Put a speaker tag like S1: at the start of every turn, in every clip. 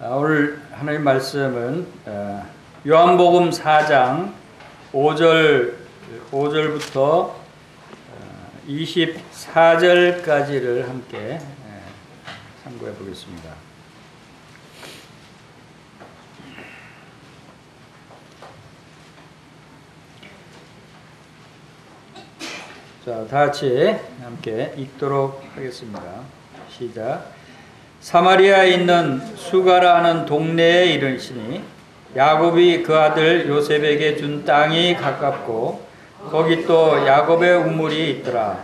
S1: 오늘 하나님 말씀은 요한복음 4장 5절부터 24절까지를 함께 참고해 보겠습니다. 자, 다 같이 함께 읽도록 하겠습니다. 시작. 사마리아에 있는 수가라 하는 동네에 이르시니 야곱이 그 아들 요셉에게 준 땅이 가깝고 거기 또 야곱의 우물이 있더라.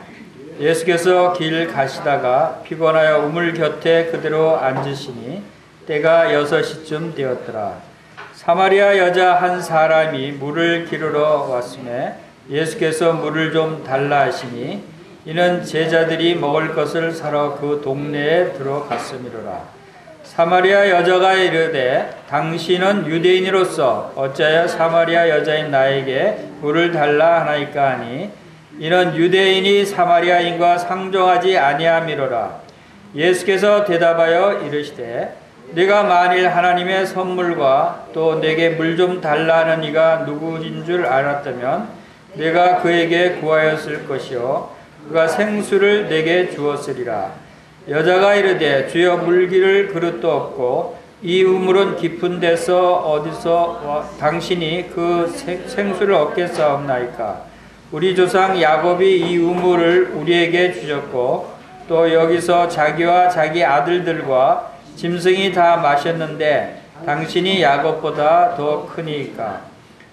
S1: 예수께서 길 가시다가 피곤하여 우물 곁에 그대로 앉으시니 때가 6시쯤 되었더라. 사마리아 여자 한 사람이 물을 기르러 왔음에 예수께서 물을 좀 달라 하시니 이는 제자들이 먹을 것을 사러 그 동네에 들어갔음이로라. 사마리아 여자가 이르되 당신은 유대인으로서 어찌하여 사마리아 여자인 나에게 물을 달라 하나이까 하니 이는 유대인이 사마리아인과 상종하지 아니함이로라. 예수께서 대답하여 이르시되 네가 만일 하나님의 선물과 또 내게 물 좀 달라 하는 이가 누구인 줄 알았다면 내가 그에게 구하였을 것이요 그가 생수를 내게 주었으리라. 여자가 이르되 주여 물기를 그릇도 없고 이 우물은 깊은 데서 어디서 당신이 그 생수를 얻겠사옵나이까. 우리 조상 야곱이 이 우물을 우리에게 주셨고 또 여기서 자기와 자기 아들들과 짐승이 다 마셨는데 당신이 야곱보다 더 크니까.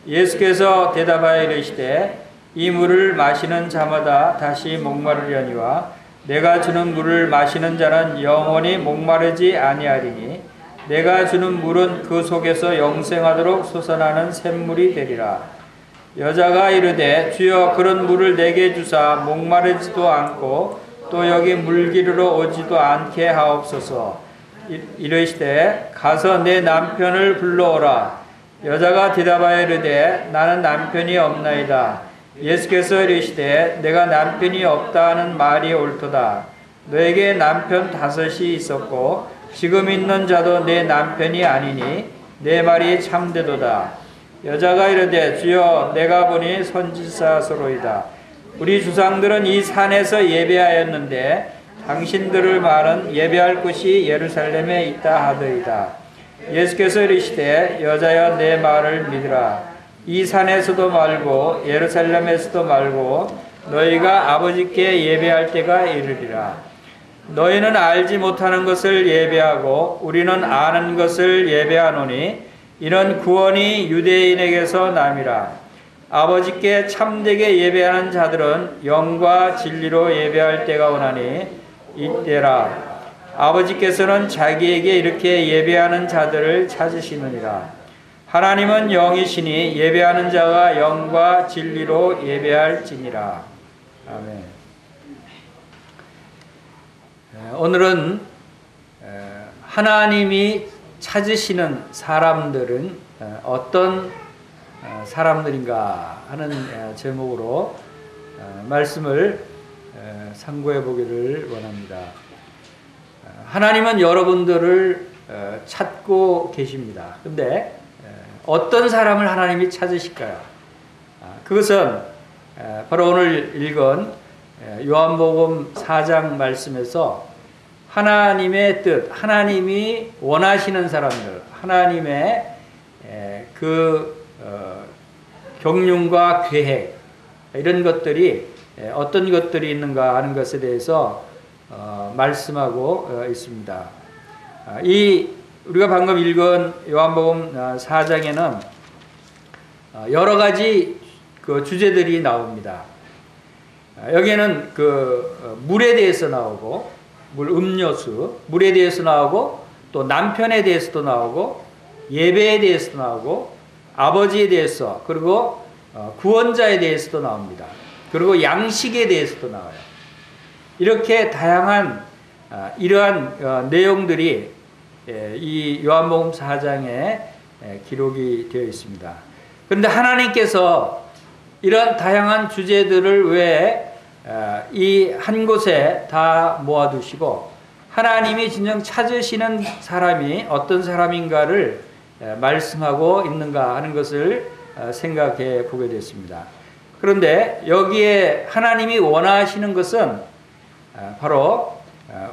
S1: 예수께서 대답하여 이르시되 이 물을 마시는 자마다 다시 목마르려니와 내가 주는 물을 마시는 자는 영원히 목마르지 아니하리니 내가 주는 물은 그 속에서 영생하도록 솟아나는 샘물이 되리라. 여자가 이르되 주여 그런 물을 내게 주사 목마르지도 않고 또 여기 물 기르러 오지도 않게 하옵소서. 이르시되 가서 내 남편을 불러오라. 여자가 대답하여 이르되 나는 남편이 없나이다. 예수께서 이르시되 내가 남편이 없다 하는 말이 옳도다. 너에게 남편 5이 있었고 지금 있는 자도 내 남편이 아니니 내 말이 참되도다. 여자가 이르되 주여 내가 보니 선지자서로이다. 우리 주상들은 이 산에서 예배하였는데 당신들의 말은 예배할 곳이 예루살렘에 있다 하더이다. 예수께서 이르시되 여자여 내 말을 믿으라. 이 산에서도 말고 예루살렘에서도 말고 너희가 아버지께 예배할 때가 이르리라. 너희는 알지 못하는 것을 예배하고 우리는 아는 것을 예배하노니 이는 구원이 유대인에게서 남이라. 아버지께 참되게 예배하는 자들은 영과 진리로 예배할 때가 오나니 이때라. 아버지께서는 자기에게 이렇게 예배하는 자들을 찾으시느니라. 하나님은 영이시니 예배하는 자가 영과 진리로 예배할지니라. 아멘. 오늘은 하나님이 찾으시는 사람들은 어떤 사람들인가 하는 제목으로 말씀을 상고해 보기를 원합니다. 하나님은 여러분들을 찾고 계십니다. 그런데 어떤 사람을 하나님이 찾으실까요? 그것은 바로 오늘 읽은 요한복음 4장 말씀에서 하나님의 뜻, 하나님이 원하시는 사람들, 하나님의 그 경륜과 계획 이런 것들이 어떤 것들이 있는가 하는 것에 대해서 말씀하고 있습니다. 우리가 방금 읽은 요한복음 4장에는 여러 가지 그 주제들이 나옵니다. 여기에는 그 물에 대해서 나오고, 음료수, 물에 대해서 나오고, 또 남편에 대해서도 나오고, 예배에 대해서도 나오고, 아버지에 대해서, 그리고 구원자에 대해서도 나옵니다. 그리고 양식에 대해서도 나와요. 이렇게 다양한 이러한 내용들이 이 요한복음 4장에 기록이 되어 있습니다. 그런데 하나님께서 이런 다양한 주제들을 왜 이 한 곳에 다 모아두시고 하나님이 진정 찾으시는 사람이 어떤 사람인가를 말씀하고 있는가 하는 것을 생각해 보게 됐습니다. 그런데 여기에 하나님이 원하시는 것은 바로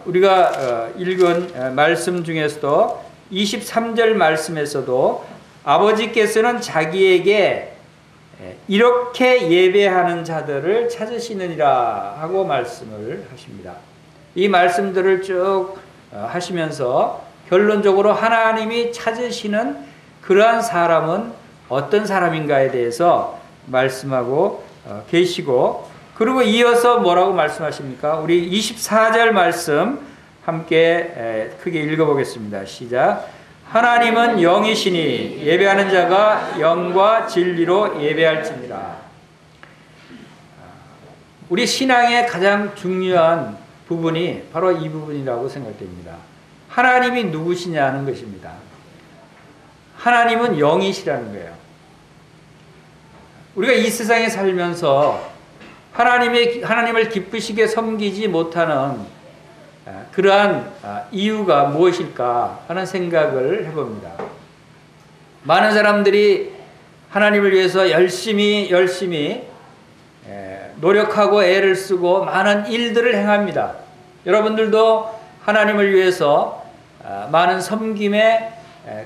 S1: 우리가 읽은 말씀 중에서도 23절 말씀에서도 아버지께서는 자기에게 이렇게 예배하는 자들을 찾으시느니라 하고 말씀을 하십니다. 이 말씀들을 쭉 하시면서 결론적으로 하나님이 찾으시는 그러한 사람은 어떤 사람인가에 대해서 말씀하고 계시고, 그리고 이어서 뭐라고 말씀하십니까? 우리 24절 말씀 함께 크게 읽어보겠습니다. 시작. 하나님은 영이시니 예배하는 자가 영과 진리로 예배할지니라. 우리 신앙의 가장 중요한 부분이 바로 이 부분이라고 생각됩니다. 하나님이 누구시냐는 것입니다. 하나님은 영이시라는 거예요. 우리가 이 세상에 살면서 하나님을 기쁘시게 섬기지 못하는 그러한 이유가 무엇일까 하는 생각을 해봅니다. 많은 사람들이 하나님을 위해서 열심히 노력하고 애를 쓰고 많은 일들을 행합니다. 여러분들도 하나님을 위해서 많은 섬김의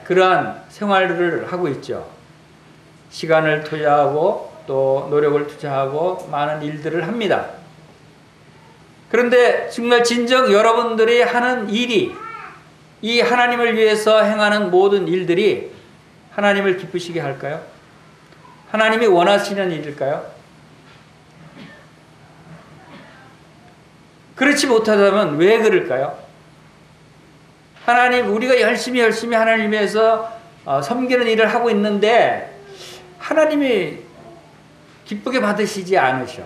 S1: 그러한 생활들을 하고 있죠. 시간을 투자하고 또 노력을 투자하고 많은 일들을 합니다. 그런데 정말 진정 여러분들이 하는 일이, 이 하나님을 위해서 행하는 모든 일들이 하나님을 기쁘시게 할까요? 하나님이 원하시는 일일까요? 그렇지 못하다면 왜 그럴까요? 우리가 열심히 하나님을 위해서 섬기는 일을 하고 있는데 하나님이 기쁘게 받으시지 않으셔.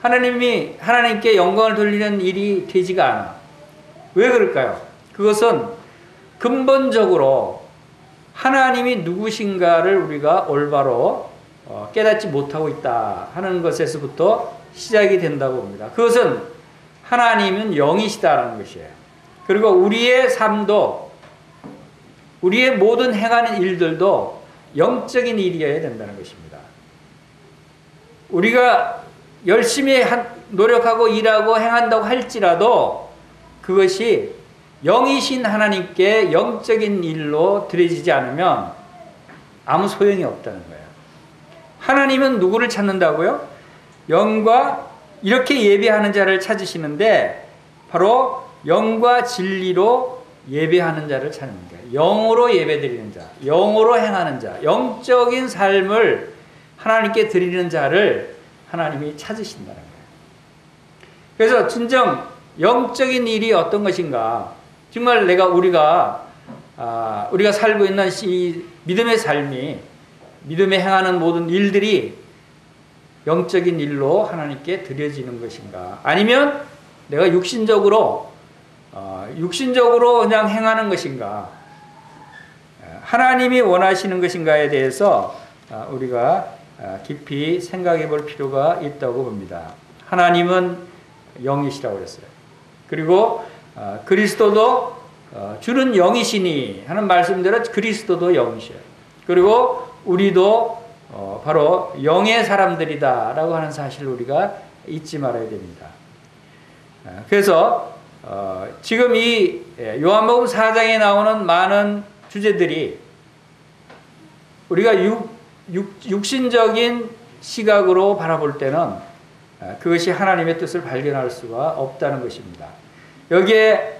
S1: 하나님께 영광을 돌리는 일이 되지가 않아. 왜 그럴까요? 그것은 근본적으로 하나님이 누구신가를 우리가 올바로 깨닫지 못하고 있다 하는 것에서부터 시작이 된다고 봅니다. 그것은 하나님은 영이시다라는 것이에요. 그리고 우리의 삶도, 우리의 모든 행하는 일들도 영적인 일이어야 된다는 것입니다. 우리가 열심히 노력하고 일하고 행한다고 할지라도 그것이 영이신 하나님께 영적인 일로 드려지지 않으면 아무 소용이 없다는 거예요. 하나님은 누구를 찾는다고요? 영과 이렇게 예배하는 자를 찾으시는데 바로 영과 진리로 예배하는 자를 찾는 거예요. 영으로 예배드리는 자, 영으로 행하는 자, 영적인 삶을 하나님께 드리는 자를 하나님이 찾으신다는 거예요. 그래서 진정 영적인 일이 어떤 것인가? 정말 우리가 살고 있는 이 믿음의 삶이, 믿음에 행하는 모든 일들이 영적인 일로 하나님께 드려지는 것인가? 아니면 내가 육신적으로 그냥 행하는 것인가? 하나님이 원하시는 것인가에 대해서 우리가 깊이 생각해 볼 필요가 있다고 봅니다. 하나님은 영이시라고 그랬어요. 그리고 그리스도도 주는 영이시니 하는 말씀대로 그리스도도 영이셔요. 그리고 우리도 바로 영의 사람들이다 라고 하는 사실을 우리가 잊지 말아야 됩니다. 그래서 지금 이 요한복음 4장에 나오는 많은 주제들이 우리가 육신적인 시각으로 바라볼 때는 그것이 하나님의 뜻을 발견할 수가 없다는 것입니다. 여기에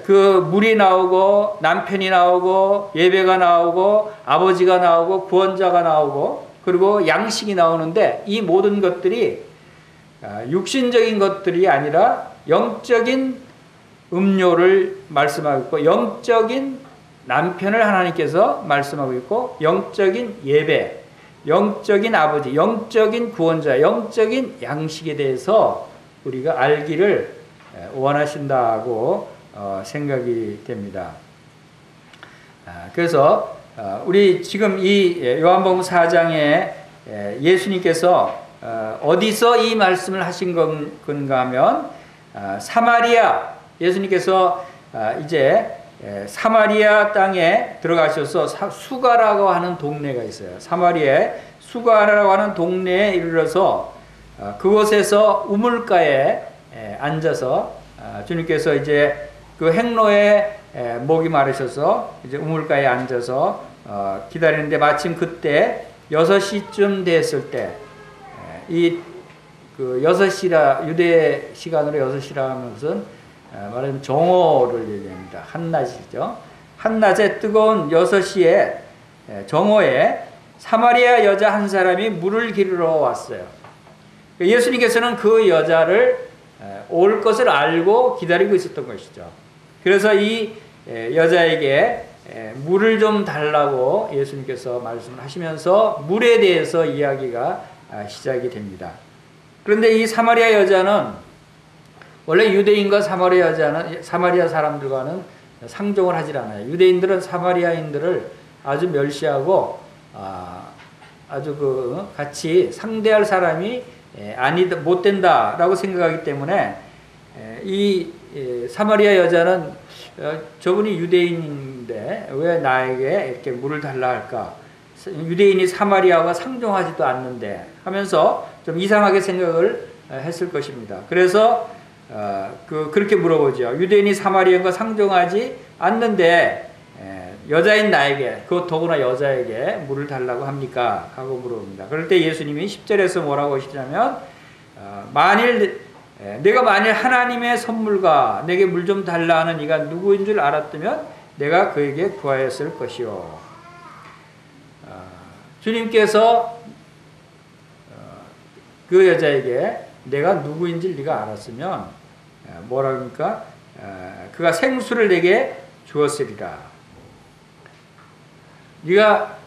S1: 그 물이 나오고 남편이 나오고 예배가 나오고 아버지가 나오고 구원자가 나오고 그리고 양식이 나오는데 이 모든 것들이 육신적인 것들이 아니라 영적인 음료를 말씀하고 있고 영적인 남편을 하나님께서 말씀하고 있고 영적인 예배, 영적인 아버지, 영적인 구원자, 영적인 양식에 대해서 우리가 알기를 원하신다고 생각이 됩니다. 그래서 우리 지금 이 요한복음 4장에 예수님께서 어디서 이 말씀을 하신 건가 하면 사마리아 예수님께서 이제 사마리아 땅에 들어가셔서 수가라고 하는 동네가 있어요. 사마리아에 수가라고 하는 동네에 이르러서 그곳에서 우물가에 앉아서 주님께서 이제 그 행로에 목이 마르셔서 이제 우물가에 앉아서 기다리는데 마침 그때 6시쯤 됐을 때 그 6시라 유대 시간으로 6시라 하는 것은 말하자면 정오를 얘기합니다. 한낮이죠. 한낮에 뜨거운 6시에 정오에 사마리아 여자 한 사람이 물을 기르러 왔어요. 예수님께서는 그 여자를 올 것을 알고 기다리고 있었던 것이죠. 그래서 이 여자에게 물을 좀 달라고 예수님께서 말씀을 하시면서 물에 대해서 이야기가 시작이 됩니다. 그런데 이 사마리아 여자는 원래 유대인과 사마리아 사람들과는 상종을 하질 않아요. 유대인들은 사마리아인들을 아주 멸시하고 아주 같이 상대할 사람이 못 된다라고 생각하기 때문에 이 사마리아 여자는 저분이 유대인인데 왜 나에게 이렇게 물을 달라 할까? 유대인이 사마리아와 상종하지도 않는데 하면서 좀 이상하게 생각을 했을 것입니다. 그래서 그렇게 물어보죠. 유대인이 사마리아인과 상종하지 않는데 여자인 나에게, 그 더구나 여자에게 물을 달라고 합니까? 하고 물어봅니다. 그럴 때 예수님이 10절에서 뭐라고 하시냐면 내가 만일 하나님의 선물과 내게 물 좀 달라 하는 이가 누구인 줄 알았다면 내가 그에게 구하였을 것이요. 주님께서 그 여자에게 내가 누구인지 네가 알았으면 뭐라 합니까? 그가 생수를 내게 주었으리라. 네가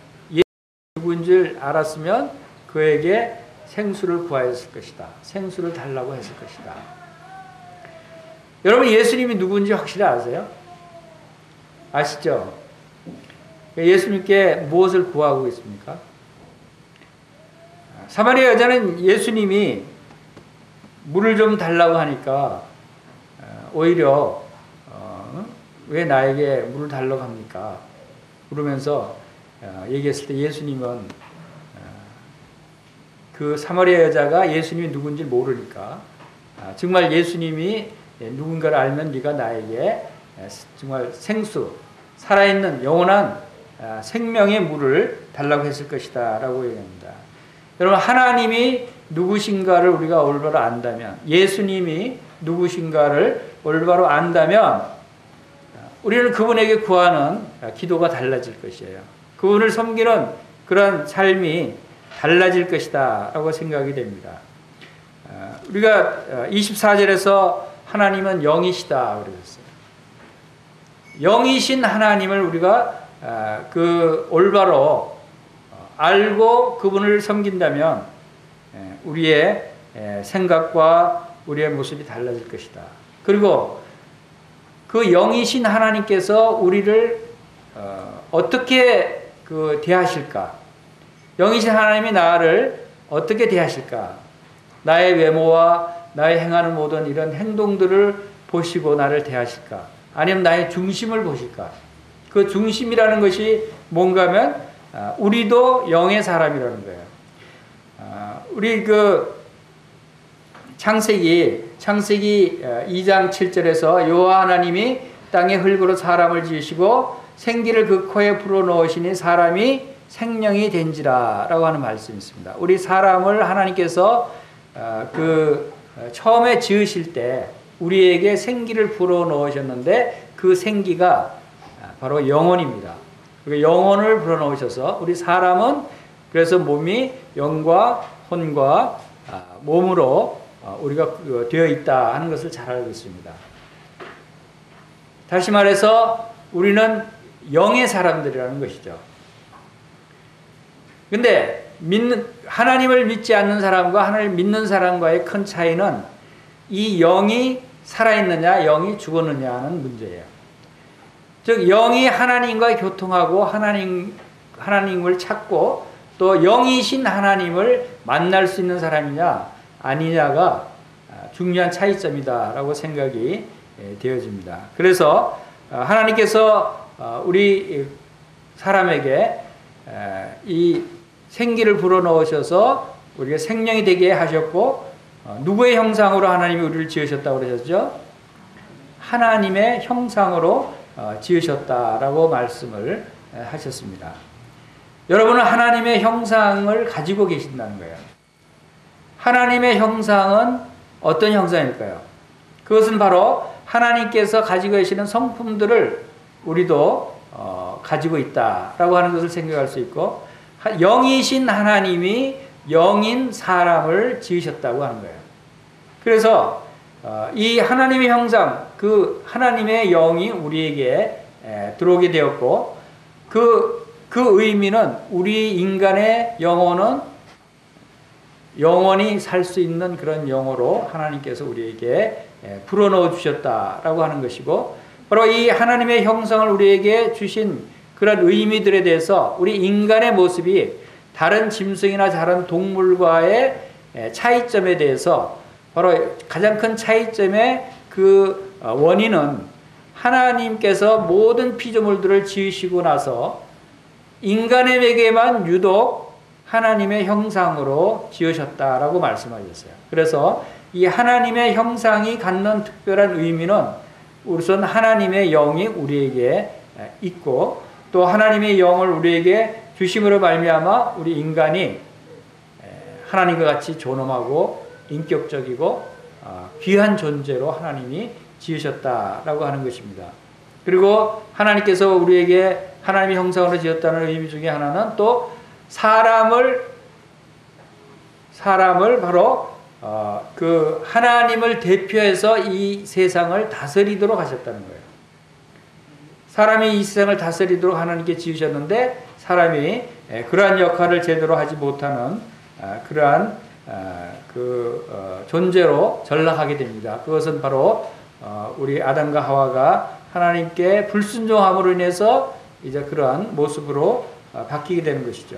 S1: 누구인 줄 알았으면 그에게 생수를 구하였을 것이다. 생수를 달라고 했을 것이다. 여러분 예수님이 누구인지 확실히 아세요? 아시죠? 예수님께 무엇을 구하고 있습니까? 사마리아 여자는 예수님이 물을 좀 달라고 하니까 오히려 왜 나에게 물을 달라고 합니까? 그러면서 얘기했을 때 예수님은 그 사마리아 여자가 예수님이 누군지 모르니까 정말 예수님이 누군가를 알면 네가 나에게 정말 생수, 살아있는 영원한 생명의 물을 달라고 했을 것이다 라고 얘기합니다. 여러분 하나님이 누구신가를 우리가 올바로 안다면, 예수님이 누구신가를 올바로 안다면 우리는 그분에게 구하는 기도가 달라질 것이에요. 그분을 섬기는 그런 삶이 달라질 것이다 라고 생각이 됩니다. 우리가 24절에서 하나님은 영이시다 그러셨어요. 영이신 하나님을 우리가 올바로 알고 그분을 섬긴다면 우리의 생각과 우리의 모습이 달라질 것이다. 그리고 그 영이신 하나님께서 우리를 어떻게 대하실까? 영이신 하나님이 나를 어떻게 대하실까? 나의 외모와 나의 행하는 모든 이런 행동들을 보시고 나를 대하실까? 아니면 나의 중심을 보실까? 그 중심이라는 것이 뭔가 하면 우리도 영의 사람이라는 거예요. 우리 창세기 2장 7절에서 여호와 하나님이 땅에 흙으로 사람을 지으시고 생기를 그 코에 불어넣으시니 사람이 생명이 된지라 라고 하는 말씀이 있습니다. 우리 사람을 하나님께서 처음에 지으실 때 우리에게 생기를 불어넣으셨는데 그 생기가 바로 영혼입니다. 영혼을 불어넣으셔서 우리 사람은 그래서 몸이 영과 혼과 몸으로 우리가 되어 있다 하는 것을 잘 알고 있습니다. 다시 말해서 우리는 영의 사람들이라는 것이죠. 근데 하나님을 믿지 않는 사람과 하나님을 믿는 사람과의 큰 차이는 이 영이 살아있느냐 영이 죽었느냐 하는 문제예요. 즉 영이 하나님과 교통하고 하나님을 찾고 또 영이신 하나님을 만날 수 있는 사람이냐 아니냐가 중요한 차이점이다 라고 생각이 되어집니다. 그래서 하나님께서 우리 사람에게 이 생기를 불어넣으셔서 우리가 생명이 되게 하셨고, 누구의 형상으로 하나님이 우리를 지으셨다고 그러셨죠? 하나님의 형상으로 지으셨다라고 말씀을 하셨습니다. 여러분은 하나님의 형상을 가지고 계신다는 거예요. 하나님의 형상은 어떤 형상일까요? 그것은 바로 하나님께서 가지고 계시는 성품들을 우리도 가지고 있다라고 하는 것을 생각할 수 있고, 영이신 하나님이 영인 사람을 지으셨다고 하는 거예요. 그래서 이 하나님의 형상, 그 하나님의 영이 우리에게 들어오게 되었고, 그 의미는 우리 인간의 영혼은 영원히 살 수 있는 그런 영으로 하나님께서 우리에게 불어넣어 주셨다라고 하는 것이고, 바로 이 하나님의 형상을 우리에게 주신 그런 의미들에 대해서 우리 인간의 모습이 다른 짐승이나 다른 동물과의 차이점에 대해서, 바로 가장 큰 차이점의 그 원인은 하나님께서 모든 피조물들을 지으시고 나서 인간에게만 유독 하나님의 형상으로 지으셨다라고 말씀하셨어요. 그래서 이 하나님의 형상이 갖는 특별한 의미는 우선 하나님의 영이 우리에게 있고, 또 하나님의 영을 우리에게 주심으로 말미암아 우리 인간이 하나님과 같이 존엄하고 인격적이고 귀한 존재로 하나님이 지으셨다라고 하는 것입니다. 그리고 하나님께서 우리에게 하나님의 형상으로 지었다는 의미 중에 하나는 또 사람을 바로 그 하나님을 대표해서 이 세상을 다스리도록 하셨다는 거예요. 사람이 이 세상을 다스리도록 하나님께 지으셨는데, 사람이 그러한 역할을 제대로 하지 못하는 그러한 존재로 전락하게 됩니다. 그것은 바로 우리 아담과 하와가 하나님께 불순종함으로 인해서 이제 그러한 모습으로 바뀌게 되는 것이죠.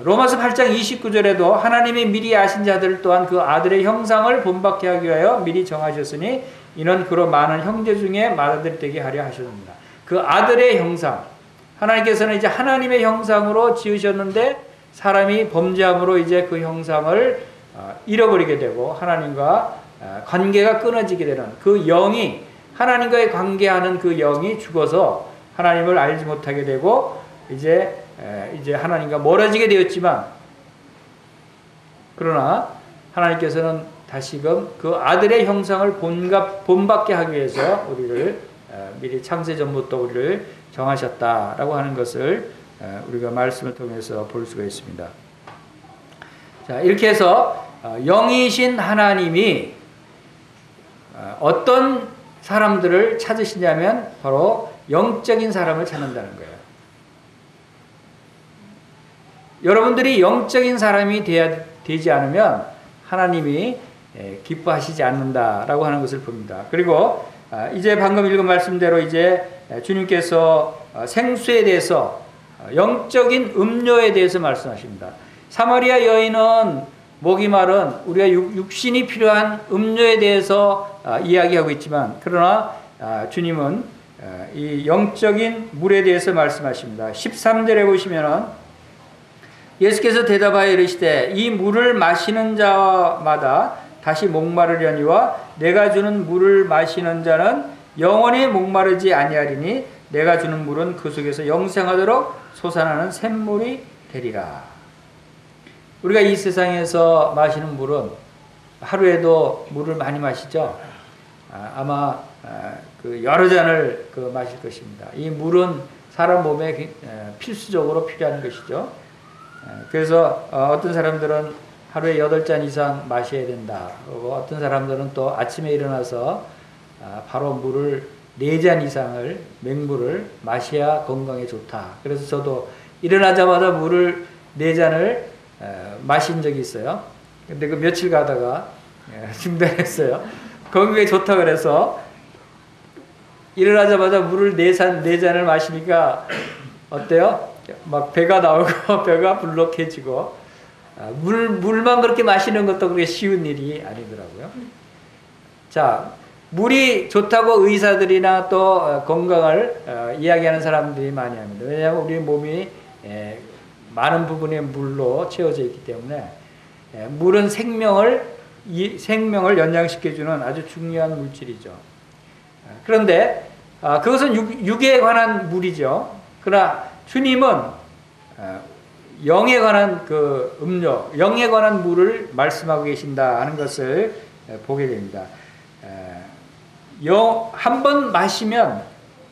S1: 로마서 8장 29절에도 하나님이 미리 아신 자들 또한 그 아들의 형상을 본받게 하기 위하여 미리 정하셨으니 이는 그로 많은 형제 중에 맏아들이 되게 하려 하셨습니다. 그 아들의 형상, 하나님께서는 이제 하나님의 형상으로 지으셨는데 사람이 범죄함으로 이제 그 형상을 잃어버리게 되고 하나님과 관계가 끊어지게 되는 그 영이, 하나님과의 관계하는 그 영이 죽어서 하나님을 알지 못하게 되고 이제 하나님과 멀어지게 되었지만, 그러나 하나님께서는 다시금 그 아들의 형상을 본받게 하기 위해서 우리를 미리 창세 전부터 우리를 정하셨다라고 하는 것을 우리가 말씀을 통해서 볼 수가 있습니다. 자, 이렇게 해서 영이신 하나님이 어떤 사람들을 찾으시냐면 바로 영적인 사람을 찾는다는 거예요. 여러분들이 영적인 사람이 되지 않으면 하나님이 기뻐하시지 않는다라고 하는 것을 봅니다. 그리고 이제 방금 읽은 말씀대로 이제 주님께서 생수에 대해서, 영적인 음료에 대해서 말씀하십니다. 사마리아 여인은 목이 마른 우리가 육신이 필요한 음료에 대해서 이야기하고 있지만, 그러나 주님은 이 영적인 물에 대해서 말씀하십니다. 13절에 보시면은 예수께서 대답하여 이르시되 이 물을 마시는 자마다 다시 목마르려니와 내가 주는 물을 마시는 자는 영원히 목마르지 아니하리니 내가 주는 물은 그 속에서 영생하도록 솟아나는 샘물이 되리라. 우리가 이 세상에서 마시는 물은 하루에도 물을 많이 마시죠. 아마 그 여러 잔을 마실 것입니다. 이 물은 사람 몸에 필수적으로 필요한 것이죠. 그래서 어떤 사람들은 하루에 8잔 이상 마셔야 된다. 그리고 어떤 사람들은 또 아침에 일어나서 바로 물을 4잔 이상을, 맹물을 마셔야 건강에 좋다. 그래서 저도 일어나자마자 물을 4잔을 마신 적이 있어요. 근데 그 며칠 가다가 중단했어요. 건강에 좋다 그래서 일어나자마자 물을 4잔을 마시니까 어때요? 막 배가 나오고 배가 불룩해지고, 물만 그렇게 마시는 것도 그렇게 쉬운 일이 아니더라고요. 자, 물이 좋다고 의사들이나 또 건강을 이야기하는 사람들이 많이 합니다. 왜냐하면 우리 몸이 많은 부분이 물로 채워져 있기 때문에 물은 생명을 연장시켜주는 아주 중요한 물질이죠. 그런데 그것은 육에 관한 물이죠. 그러나 주님은 영에 관한 그 음료, 영에 관한 물을 말씀하고 계신다 하는 것을 보게 됩니다. 한 번 마시면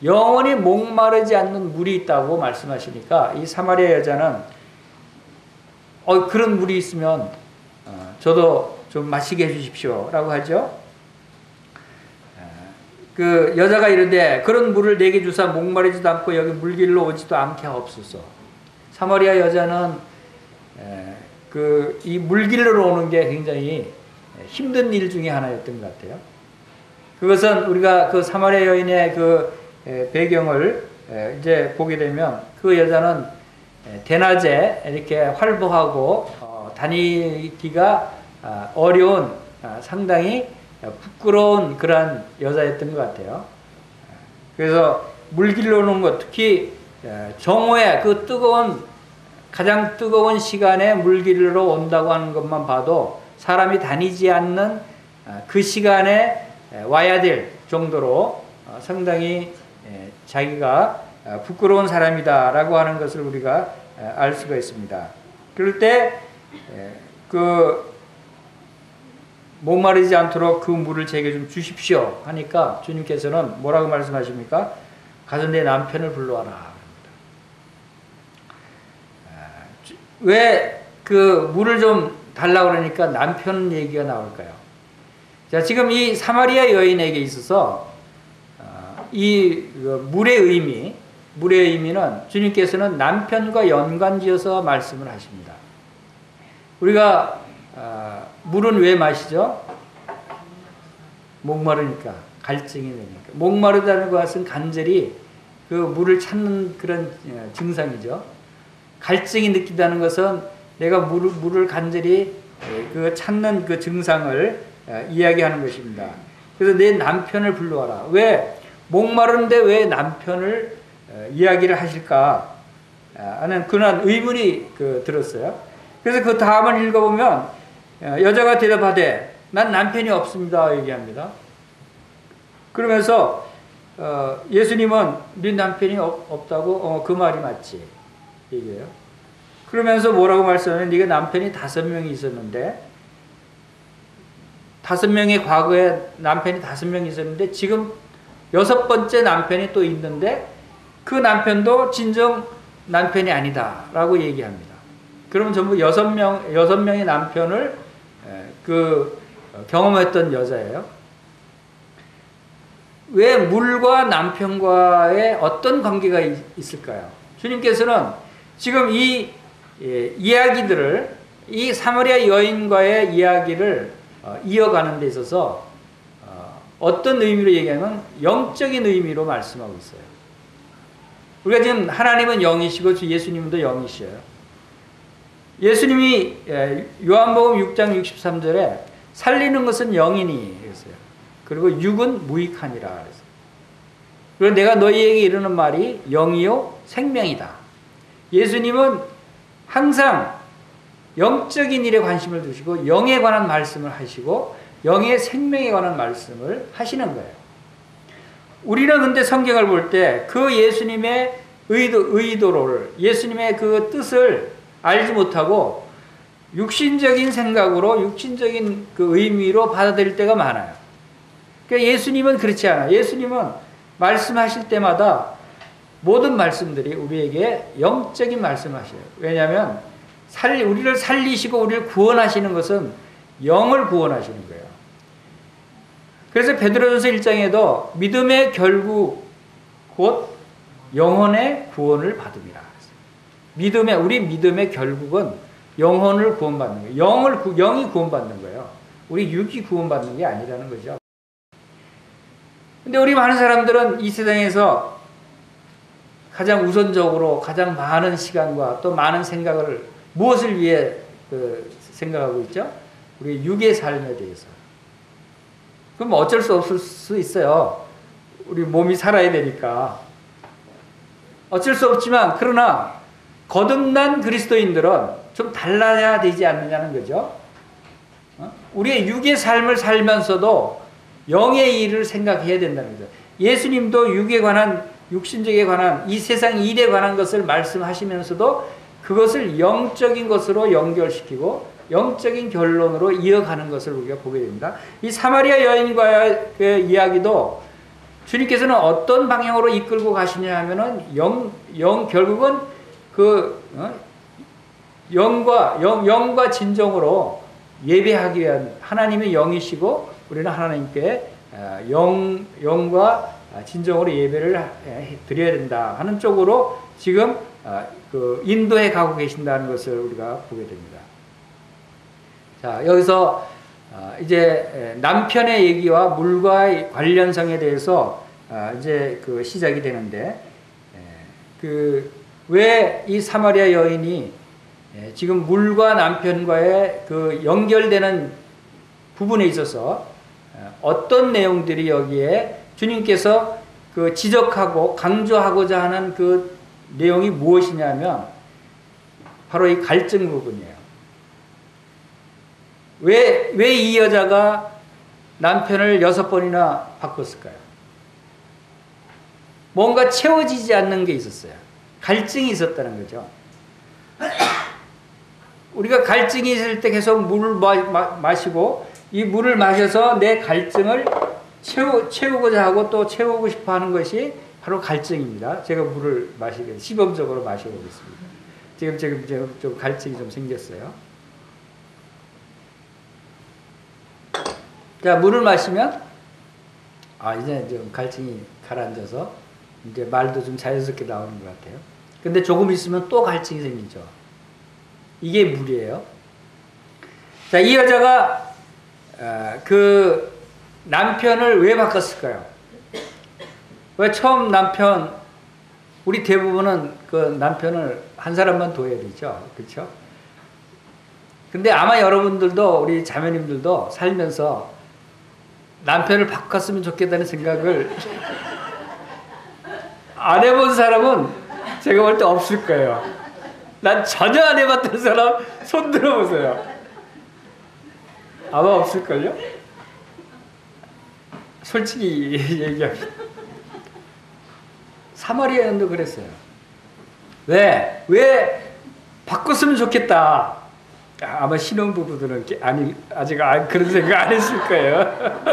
S1: 영원히 목마르지 않는 물이 있다고 말씀하시니까 이 사마리아 여자는 그런 물이 있으면 저도 좀 마시게 해주십시오 라고 하죠. 그 여자가 이르되 그런 물을 내게 주사 목마르지도 않고 여기 물길로 오지도 않게 하옵소서. 사마리아 여자는 이 물길로 오는 게 굉장히 힘든 일 중에 하나였던 것 같아요. 그것은 우리가 그 사마리아 여인의 그 배경을 이제 보게 되면 그 여자는 대낮에 이렇게 활보하고 다니기가 어려운 상당히 부끄러운 그러한 여자였던 것 같아요. 그래서 물길로 오는 것, 특히 정오에 그 가장 뜨거운 시간에 물길로 온다고 하는 것만 봐도 사람이 다니지 않는 그 시간에 와야 될 정도로 상당히 자기가 부끄러운 사람이다라고 하는 것을 우리가 알 수가 있습니다. 그럴 때 목마르지 않도록 그 물을 제게 좀 주십시오 하니까 주님께서는 뭐라고 말씀하십니까? 가서 내 남편을 불러와라. 왜 그 물을 좀 달라고 그러니까 남편 얘기가 나올까요? 자, 지금 이 사마리아 여인에게 있어서 이 물의 의미는 주님께서는 남편과 연관지어서 말씀을 하십니다. 우리가 물은 왜 마시죠? 목마르니까, 갈증이 되니까. 목마르다는 것은 간절히 그 물을 찾는 그런 증상이죠. 갈증이 느낀다는 것은 내가 물을 간절히 그 찾는 그 증상을 이야기하는 것입니다. 그래서 내 남편을 불러와라. 왜 목마른데 왜 남편을 이야기를 하실까 하는 그런 의문이 들었어요. 그래서 그 다음을 읽어보면 여자가 대답하되 난 남편이 없습니다 얘기합니다. 그러면서 예수님은 네 남편이 없다고 그 말이 맞지 얘기해요. 그러면서 뭐라고 말씀하냐면 네가 남편이 5명이 있었는데 5명의 과거에 남편이 5명이 있었는데 지금 6번째 남편이 또 있는데 그 남편도 진정 남편이 아니다 라고 얘기합니다. 그러면 전부 6명의 남편을 경험했던 여자예요. 왜 물과 남편과의 어떤 관계가 있을까요? 주님께서는 지금 이 이야기들을 이 사마리아 여인과의 이야기를 이어가는 데 있어서 어떤 의미로 얘기하면 영적인 의미로 말씀하고 있어요. 우리가 지금 하나님은 영이시고 예수님도 영이셔요. 예수님이 요한복음 6장 63절에 살리는 것은 영이니 그랬어요. 그리고 육은 무익하니라 그랬어요. 그리고 내가 너희에게 이르는 말이 영이요 생명이다. 예수님은 항상 영적인 일에 관심을 두시고 영에 관한 말씀을 하시고 영의 생명에 관한 말씀을 하시는 거예요. 우리는 근데 성경을 볼 때 그 예수님의 의도를 예수님의 그 뜻을 알지 못하고 육신적인 생각으로 육신적인 그 의미로 받아들일 때가 많아요. 그러니까 예수님은 그렇지 않아요. 예수님은 말씀하실 때마다 모든 말씀들이 우리에게 영적인 말씀을 하셔요. 왜냐하면 우리를 살리시고 우리를 구원하시는 것은 영을 구원하시는 거예요. 그래서 베드로전서 1장에도 믿음의 결국 곧 영혼의 구원을 받음이라. 우리 믿음의 결국은 영혼을 구원받는 거예요. 영이 구원받는 거예요. 우리 육이 구원받는 게 아니라는 거죠. 근데 우리 많은 사람들은 이 세상에서 가장 우선적으로 가장 많은 시간과 또 많은 생각을 무엇을 위해 생각하고 있죠? 우리 육의 삶에 대해서. 그럼 어쩔 수 없을 수 있어요. 우리 몸이 살아야 되니까. 어쩔 수 없지만 그러나 거듭난 그리스도인들은 좀 달라야 되지 않느냐는 거죠. 우리의 육의 삶을 살면서도 영의 일을 생각해야 된다는 거죠. 예수님도 육에 관한, 육신적에 관한, 이 세상 일에 관한 것을 말씀하시면서도 그것을 영적인 것으로 연결시키고 영적인 결론으로 이어가는 것을 우리가 보게 됩니다. 이 사마리아 여인과의 그 이야기도 주님께서는 어떤 방향으로 이끌고 가시냐 하면은 결국은 영과 진정으로 예배하기 위한 하나님의 영이시고 우리는 하나님께 영과 진정으로 예배를 드려야 된다 하는 쪽으로 지금 그 인도해 가고 계신다는 것을 우리가 보게 됩니다. 자, 여기서 이제 남편의 얘기와 물과의 관련성에 대해서 이제 그 시작이 되는데, 왜 이 사마리아 여인이 지금 물과 남편과의 그 연결되는 부분에 있어서 어떤 내용들이 여기에 주님께서 그 지적하고 강조하고자 하는 그 내용이 무엇이냐면 바로 이 갈증 부분이에요. 왜 이 여자가 남편을 6번이나 바꿨을까요? 뭔가 채워지지 않는 게 있었어요. 갈증이 있었다는 거죠. 우리가 갈증이 있을 때 계속 물을 마시고 이 물을 마셔서 내 갈증을 채우고자 하고 또 채우고 싶어 하는 것이 바로 갈증입니다. 제가 물을 시범적으로 마셔보겠습니다. 지금 좀 갈증이 좀 생겼어요. 자, 물을 마시면 이제 좀 갈증이 가라앉아서 이제 말도 좀 자연스럽게 나오는 것 같아요. 근데 조금 있으면 또 갈증이 생기죠. 이게 물이에요. 자, 이 여자가 그 남편을 왜 바꿨을까요? 왜 처음 우리 대부분은 그 남편을 한 사람만 둬야 되죠. 그렇죠? 근데 아마 여러분들도 우리 자매님들도 살면서 남편을 바꿨으면 좋겠다는 생각을 안 해본 사람은 제가 볼 때 없을 거예요. 난 전혀 안 해봤던 사람 손 들어보세요. 아마 없을걸요? 솔직히 얘기합니다. 사마리아 여인도 그랬어요. 왜 바꿨으면 좋겠다. 아마 신혼부부들은 아직 그런 생각 안 했을 거예요.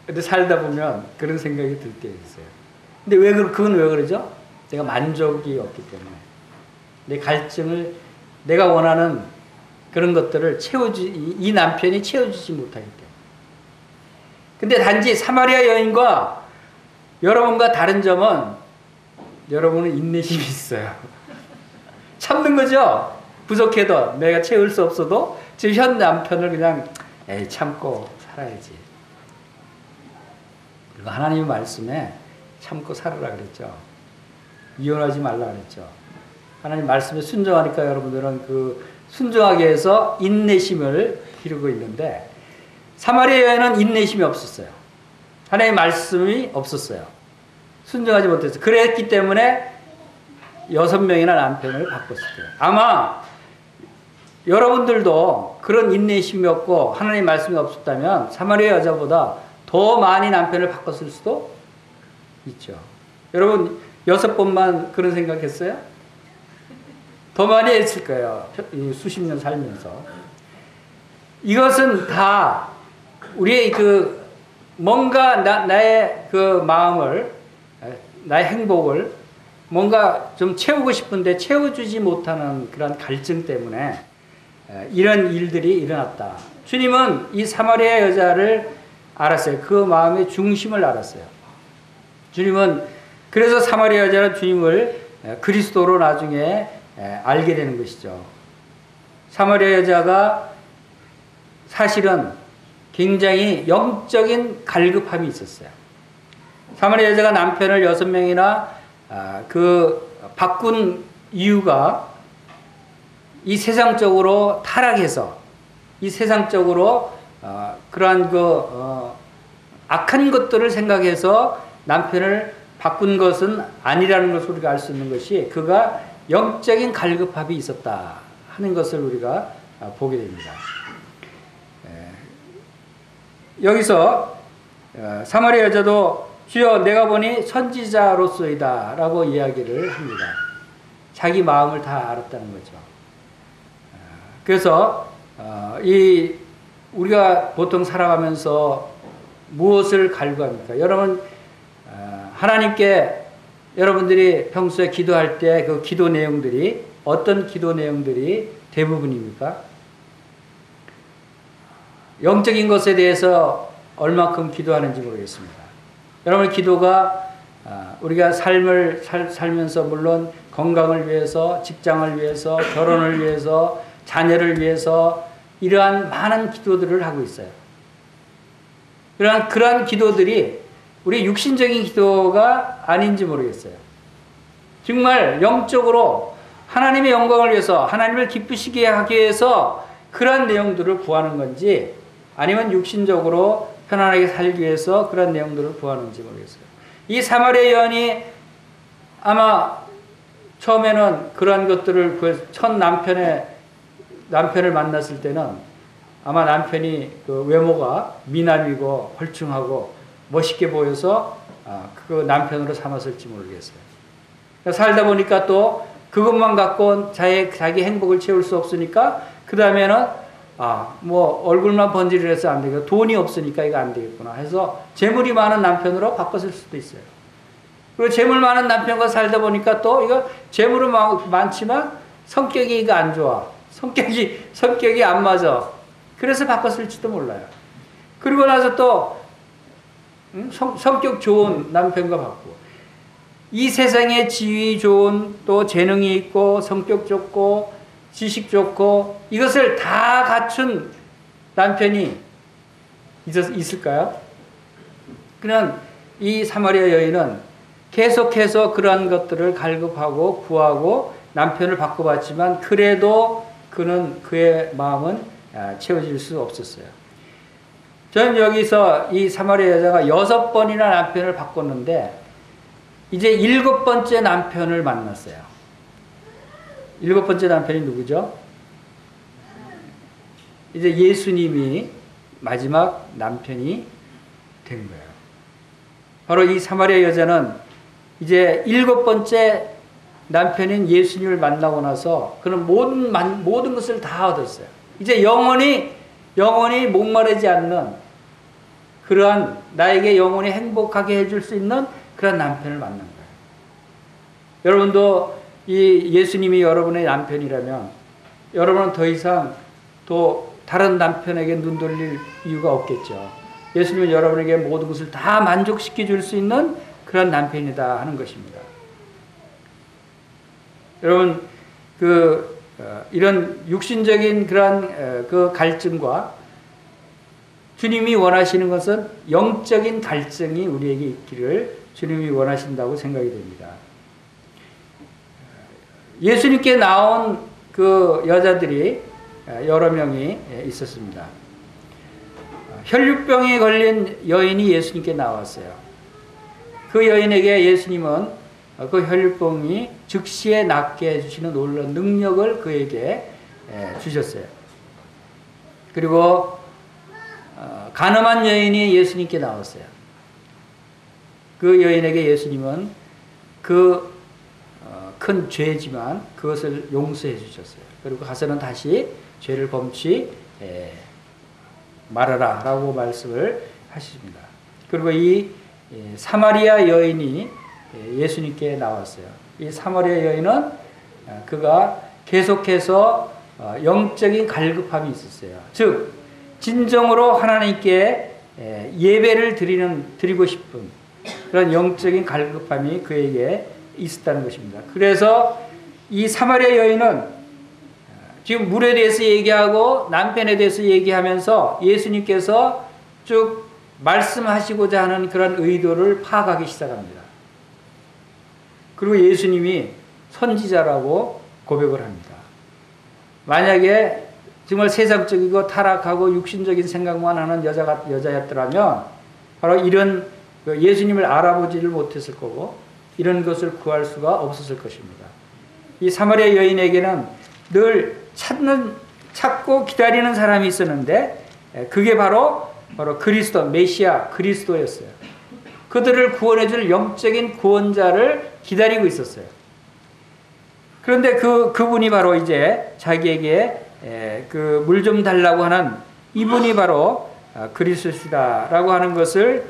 S1: 근데 살다 보면 그런 생각이 들 때 있어요. 근데 그건 왜 그러죠? 내가 만족이 없기 때문에. 내 갈증을, 내가 원하는 그런 것들을 이 남편이 채워주지 못하기 때문에. 근데 단지 사마리아 여인과 여러분과 다른 점은 여러분은 인내심이 있어요. 참는 거죠? 부족해도 내가 채울 수 없어도 지금 현 남편을 그냥 참고 살아야지. 그리고 하나님의 말씀에 참고 살으라 그랬죠. 이혼하지 말라 그랬죠. 하나님 말씀에 순종하니까 여러분들은 그 순종하게 해서 인내심을 기르고 있는데 사마리아 여인은 인내심이 없었어요. 하나님의 말씀이 없었어요. 순종하지 못했어요. 그랬기 때문에 6명이나 남편을 바꿨을 거예요. 아마 여러분들도 그런 인내심이 없고 하나님의 말씀이 없었다면 사마리아 여자보다 더 많이 남편을 바꿨을 수도 있죠. 여러분 6번만 그런 생각했어요? 더 많이 했을 거예요. 수십 년 살면서. 이것은 다 우리의 뭔가 나의 그 마음을, 나의 행복을 뭔가 좀 채우고 싶은데 채워주지 못하는 그런 갈증 때문에 이런 일들이 일어났다. 주님은 이 사마리아 여자를 알았어요. 그 마음의 중심을 알았어요. 주님은 그래서 사마리아 여자는 주님을 그리스도로 나중에 알게 되는 것이죠. 사마리아 여자가 사실은 굉장히 영적인 갈급함이 있었어요. 사마리아 여자가 남편을 6명이나 바꾼 이유가 이 세상적으로 타락해서 이 세상적으로 그러한 악한 것들을 생각해서 남편을 바꾼 것은 아니라는 것을 우리가 알 수 있는 것이 그가 영적인 갈급함이 있었다 하는 것을 우리가 보게 됩니다. 여기서 사마리아 여자도 주여 내가 보니 선지자로소이다 라고 이야기를 합니다. 자기 마음을 다 알았다는 거죠. 그래서 우리가 보통 살아가면서 무엇을 갈구합니까? 여러분 하나님께 여러분들이 평소에 기도할 때 그 기도 내용들이 어떤 기도 내용들이 대부분입니까? 영적인 것에 대해서 얼마큼 기도하는지 모르겠습니다. 여러분 기도가 우리가 삶을 살면서 물론 건강을 위해서, 직장을 위해서, 결혼을 위해서, 자녀를 위해서 이러한 많은 기도들을 하고 있어요. 그러한 기도들이 우리 육신적인 기도가 아닌지 모르겠어요. 정말 영적으로 하나님의 영광을 위해서, 하나님을 기쁘시게 하기 위해서 그러한 내용들을 구하는 건지 아니면 육신적으로 편안하게 살기 위해서 그런 내용들을 구하는지 모르겠어요. 이 사마리아 여인이 아마 처음에는 그러한 것들을 첫 남편을 만났을 때는 아마 남편이 그 외모가 미남이고 헐충하고 멋있게 보여서 그 남편으로 삼았을지 모르겠어요. 살다 보니까 또 그것만 갖고 자기 행복을 채울 수 없으니까 그 다음에는 뭐 얼굴만 번지르해서 안 되겠고 돈이 없으니까 이거 안 되겠구나 해서 재물이 많은 남편으로 바꿨을 수도 있어요. 그리고 재물 많은 남편과 살다 보니까 또 이거 재물은 많지만 성격이 이거 안 좋아. 성격이 안 맞아. 그래서 바꿨을지도 몰라요. 그리고 나서 또 성격 좋은 남편과 바꾸고 이 세상에 지위 좋은 또 재능이 있고 성격 좋고 지식 좋고 이것을 다 갖춘 남편이 있을까요? 그냥 이 사마리아 여인은 계속해서 그러한 것들을 갈급하고 구하고 남편을 바꿔봤지만 그래도 그의 마음은 채워질 수 없었어요. 저는 여기서 이 사마리아 여자가 6번이나 남편을 바꿨는데 이제 7번째 남편을 만났어요. 7번째 남편이 누구죠? 이제 예수님이 마지막 남편이 된 거예요. 바로 이 사마리아 여자는 이제 7번째 남편인 예수님을 만나고 나서 그는 모든 것을 다 얻었어요. 이제 영원히 목마르지 않는 그러한 나에게 영원히 행복하게 해줄 수 있는 그런 남편을 만난 거예요. 여러분도 이 예수님이 여러분의 남편이라면 여러분은 더 이상 또 다른 남편에게 눈 돌릴 이유가 없겠죠. 예수님은 여러분에게 모든 것을 다 만족시켜 줄 수 있는 그런 남편이다 하는 것입니다. 여러분 이런 육신적인 그러한 그 갈증과 주님이 원하시는 것은 영적인 갈증이 우리에게 있기를 주님이 원하신다고 생각이 됩니다. 예수님께 나온 그 여자들이 여러 명이 있었습니다. 혈류병에 걸린 여인이 예수님께 나왔어요. 그 여인에게 예수님은 그 혈류병이 즉시에 낫게 해주시는 놀라운 능력을 그에게 주셨어요. 그리고 간음한 여인이 예수님께 나왔어요. 그 여인에게 예수님은 그 큰 죄지만 그것을 용서해 주셨어요. 그리고 가서는 다시 죄를 범치 말아라 라고 말씀을 하십니다. 그리고 이 사마리아 여인이 예수님께 나왔어요. 이 사마리아 여인은 그가 계속해서 영적인 갈급함이 있었어요. 즉 진정으로 하나님께 예배를 드리고 싶은 그런 영적인 갈급함이 그에게 있었다는 것입니다. 그래서 이 사마리아 여인은 지금 물에 대해서 얘기하고 남편에 대해서 얘기하면서 예수님께서 쭉 말씀하시고자 하는 그런 의도를 파악하기 시작합니다. 그리고 예수님이 선지자라고 고백을 합니다. 만약에 정말 세상적이고 타락하고 육신적인 생각만 하는 여자였더라면 바로 이런 예수님을 알아보지를 못했을 거고 이런 것을 구할 수가 없었을 것입니다. 이 사마리아 여인에게는 늘 찾고 기다리는 사람이 있었는데 그게 바로 그리스도, 메시아 그리스도였어요. 그들을 구원해 줄 영적인 구원자를 기다리고 있었어요. 그런데 그분이 바로 이제 자기에게 그 물 좀 달라고 하는 이분이 바로 그리스도시다라고 하는 것을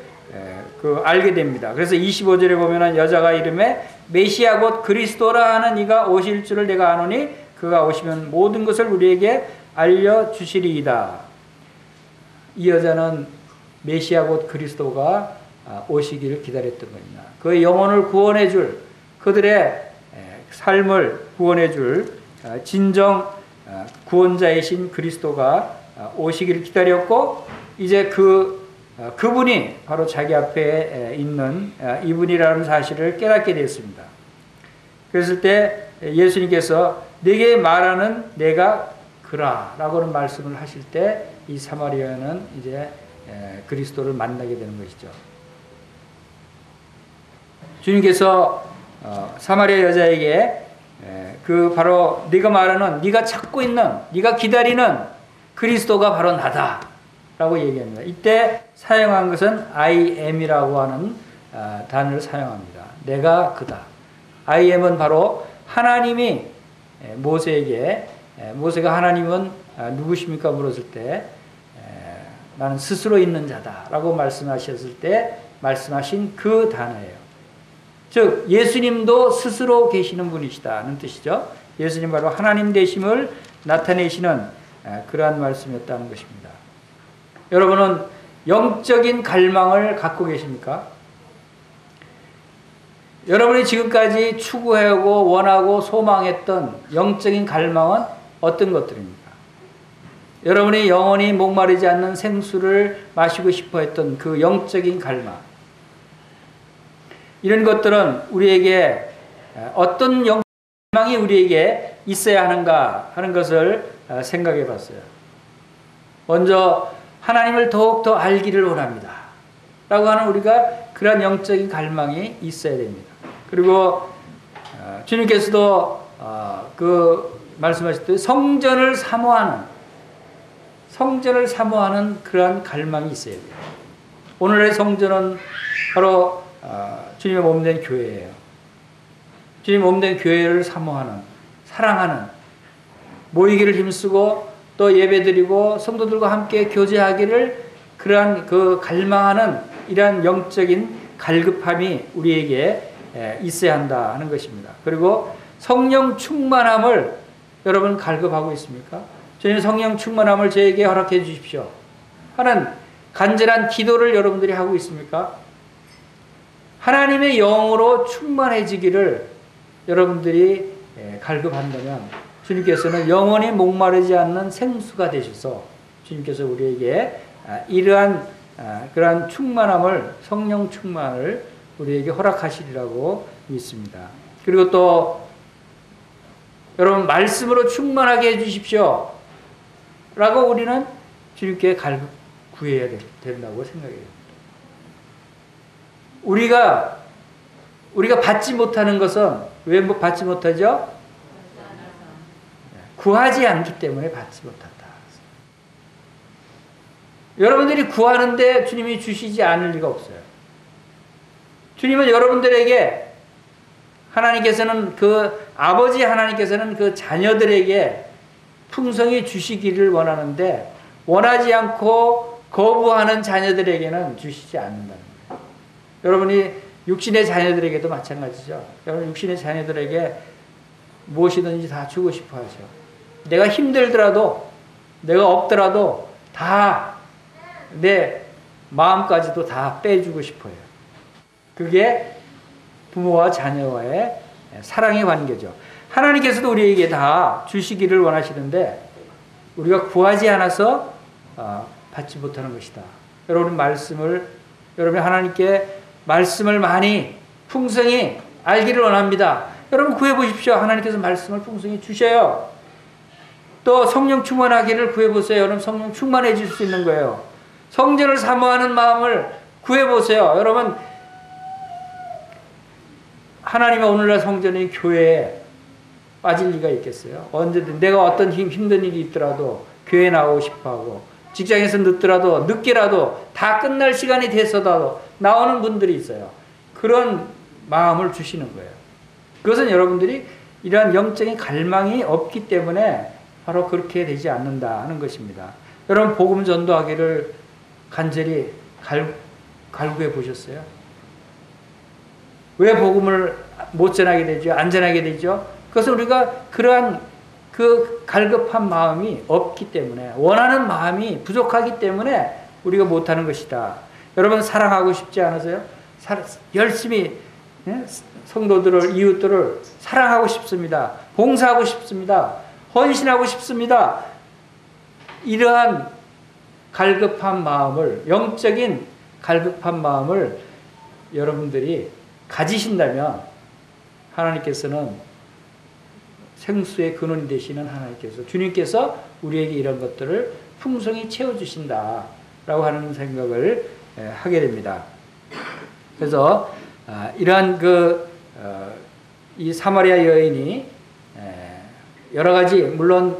S1: 알게 됩니다. 그래서 25절에 보면은 여자가 이름에 메시아 곧 그리스도라 하는 이가 오실 줄을 내가 아노니 그가 오시면 모든 것을 우리에게 알려주시리이다. 이 여자는 메시아 곧 그리스도가 오시기를 기다렸던 겁니다. 그의 영혼을 구원해 줄, 그들의 삶을 구원해 줄 진정 구원자이신 그리스도가 오시기를 기다렸고 이제 그분이 바로 자기 앞에 있는 이분이라는 사실을 깨닫게 됐습니다. 그랬을 때 예수님께서 내게 말하는 내가 그라라고는 말씀을 하실 때 이 사마리아는 이제 그리스도를 만나게 되는 것이죠. 주님께서 사마리아 여자에게 그 바로 네가 말하는, 네가 찾고 있는, 네가 기다리는 그리스도가 바로 나다라고 얘기합니다. 이때 사용한 것은 I am이라고 하는 단어를 사용합니다. 내가 그다. I am은 바로 하나님이 모세가 하나님은 누구십니까? 물었을 때 나는 스스로 있는 자다라고 말씀하셨을 때 말씀하신 그 단어예요. 즉 예수님도 스스로 계시는 분이시다는 뜻이죠. 예수님 바로 하나님 되심을 나타내시는 그러한 말씀이었다는 것입니다. 여러분은 영적인 갈망을 갖고 계십니까? 여러분이 지금까지 추구하고 원하고 소망했던 영적인 갈망은 어떤 것들입니까? 여러분이 영원히 목마르지 않는 생수를 마시고 싶어 했던 그 영적인 갈망, 이런 것들은 우리에게 어떤 영광이 우리에게 있어야 하는가 하는 것을 생각해 봤어요. 먼저 하나님을 더욱더 알기를 원합니다 라고 하는 우리가 그런 영적인 갈망이 있어야 됩니다. 그리고 주님께서도 말씀하실 때 성전을 사모하는 그러한 갈망이 있어야 돼요. 오늘의 성전은 바로 주님의 몸된 교회예요. 주님의 몸된 교회를 사모하는, 사랑하는, 모이기를 힘쓰고 또 예배드리고 성도들과 함께 교제하기를 그러한 갈망하는 이러한 영적인 갈급함이 우리에게 있어야 한다 하는 것입니다. 그리고 성령 충만함을 여러분 갈급하고 있습니까? 주님 성령 충만함을 저에게 허락해 주십시오 하는 간절한 기도를 여러분들이 하고 있습니까? 하나님의 영으로 충만해지기를 여러분들이 갈급한다면 주님께서는 영원히 목마르지 않는 생수가 되셔서 주님께서 우리에게 이러한 그러한 충만함을, 성령 충만을 우리에게 허락하시리라고 믿습니다. 그리고 또 여러분 말씀으로 충만하게 해주십시오 라고 우리는 주님께 구해야 된다고 생각해요. 우리가 받지 못하는 것은 왜 받지 못하죠? 구하지 않기 때문에 받지 못한다. 여러분들이 구하는데 주님이 주시지 않을 리가 없어요. 주님은 여러분들에게 아버지 하나님께서는 그 자녀들에게 풍성히 주시기를 원하는데 원하지 않고 거부하는 자녀들에게는 주시지 않는다는 거예요. 여러분이 육신의 자녀들에게도 마찬가지죠. 여러분 육신의 자녀들에게 무엇이든지 다 주고 싶어 하죠. 내가 힘들더라도, 내가 없더라도 다 내 마음까지도 다 빼주고 싶어요. 그게 부모와 자녀와의 사랑의 관계죠. 하나님께서도 우리에게 다 주시기를 원하시는데 우리가 구하지 않아서 받지 못하는 것이다. 여러분이 하나님께 말씀을 많이 풍성히 알기를 원합니다. 여러분 구해보십시오. 하나님께서 말씀을 풍성히 주셔요. 또 성령 충만하기를 구해보세요. 여러분 성령 충만해질 수 있는 거예요. 성전을 사모하는 마음을 구해보세요. 여러분 하나님의 오늘날 성전이 교회에 빠질 리가 있겠어요? 언제든 내가 어떤 힘든 일이 있더라도 교회에 나오고 싶어하고 직장에서 늦더라도 늦게라도 다 끝날 시간이 돼서라도 나오는 분들이 있어요. 그런 마음을 주시는 거예요. 그것은 여러분들이 이러한 영적인 갈망이 없기 때문에 바로 그렇게 되지 않는다는 것입니다. 여러분 복음 전도하기를 간절히 갈구해 보셨어요? 왜 복음을 못 전하게 되죠? 안 전하게 되죠? 그것은 우리가 그러한 그 갈급한 마음이 없기 때문에, 원하는 마음이 부족하기 때문에 우리가 못하는 것이다. 여러분 사랑하고 싶지 않으세요? 열심히 성도들을, 이웃들을 사랑하고 싶습니다. 봉사하고 싶습니다. 헌신하고 싶습니다. 이러한 갈급한 마음을, 영적인 갈급한 마음을 여러분들이 가지신다면 하나님께서는 생수의 근원이 되시는 하나님께서, 주님께서 우리에게 이런 것들을 풍성히 채워주신다라고 하는 생각을 하게 됩니다. 그래서 이러한 이 사마리아 여인이 여러 가지 물론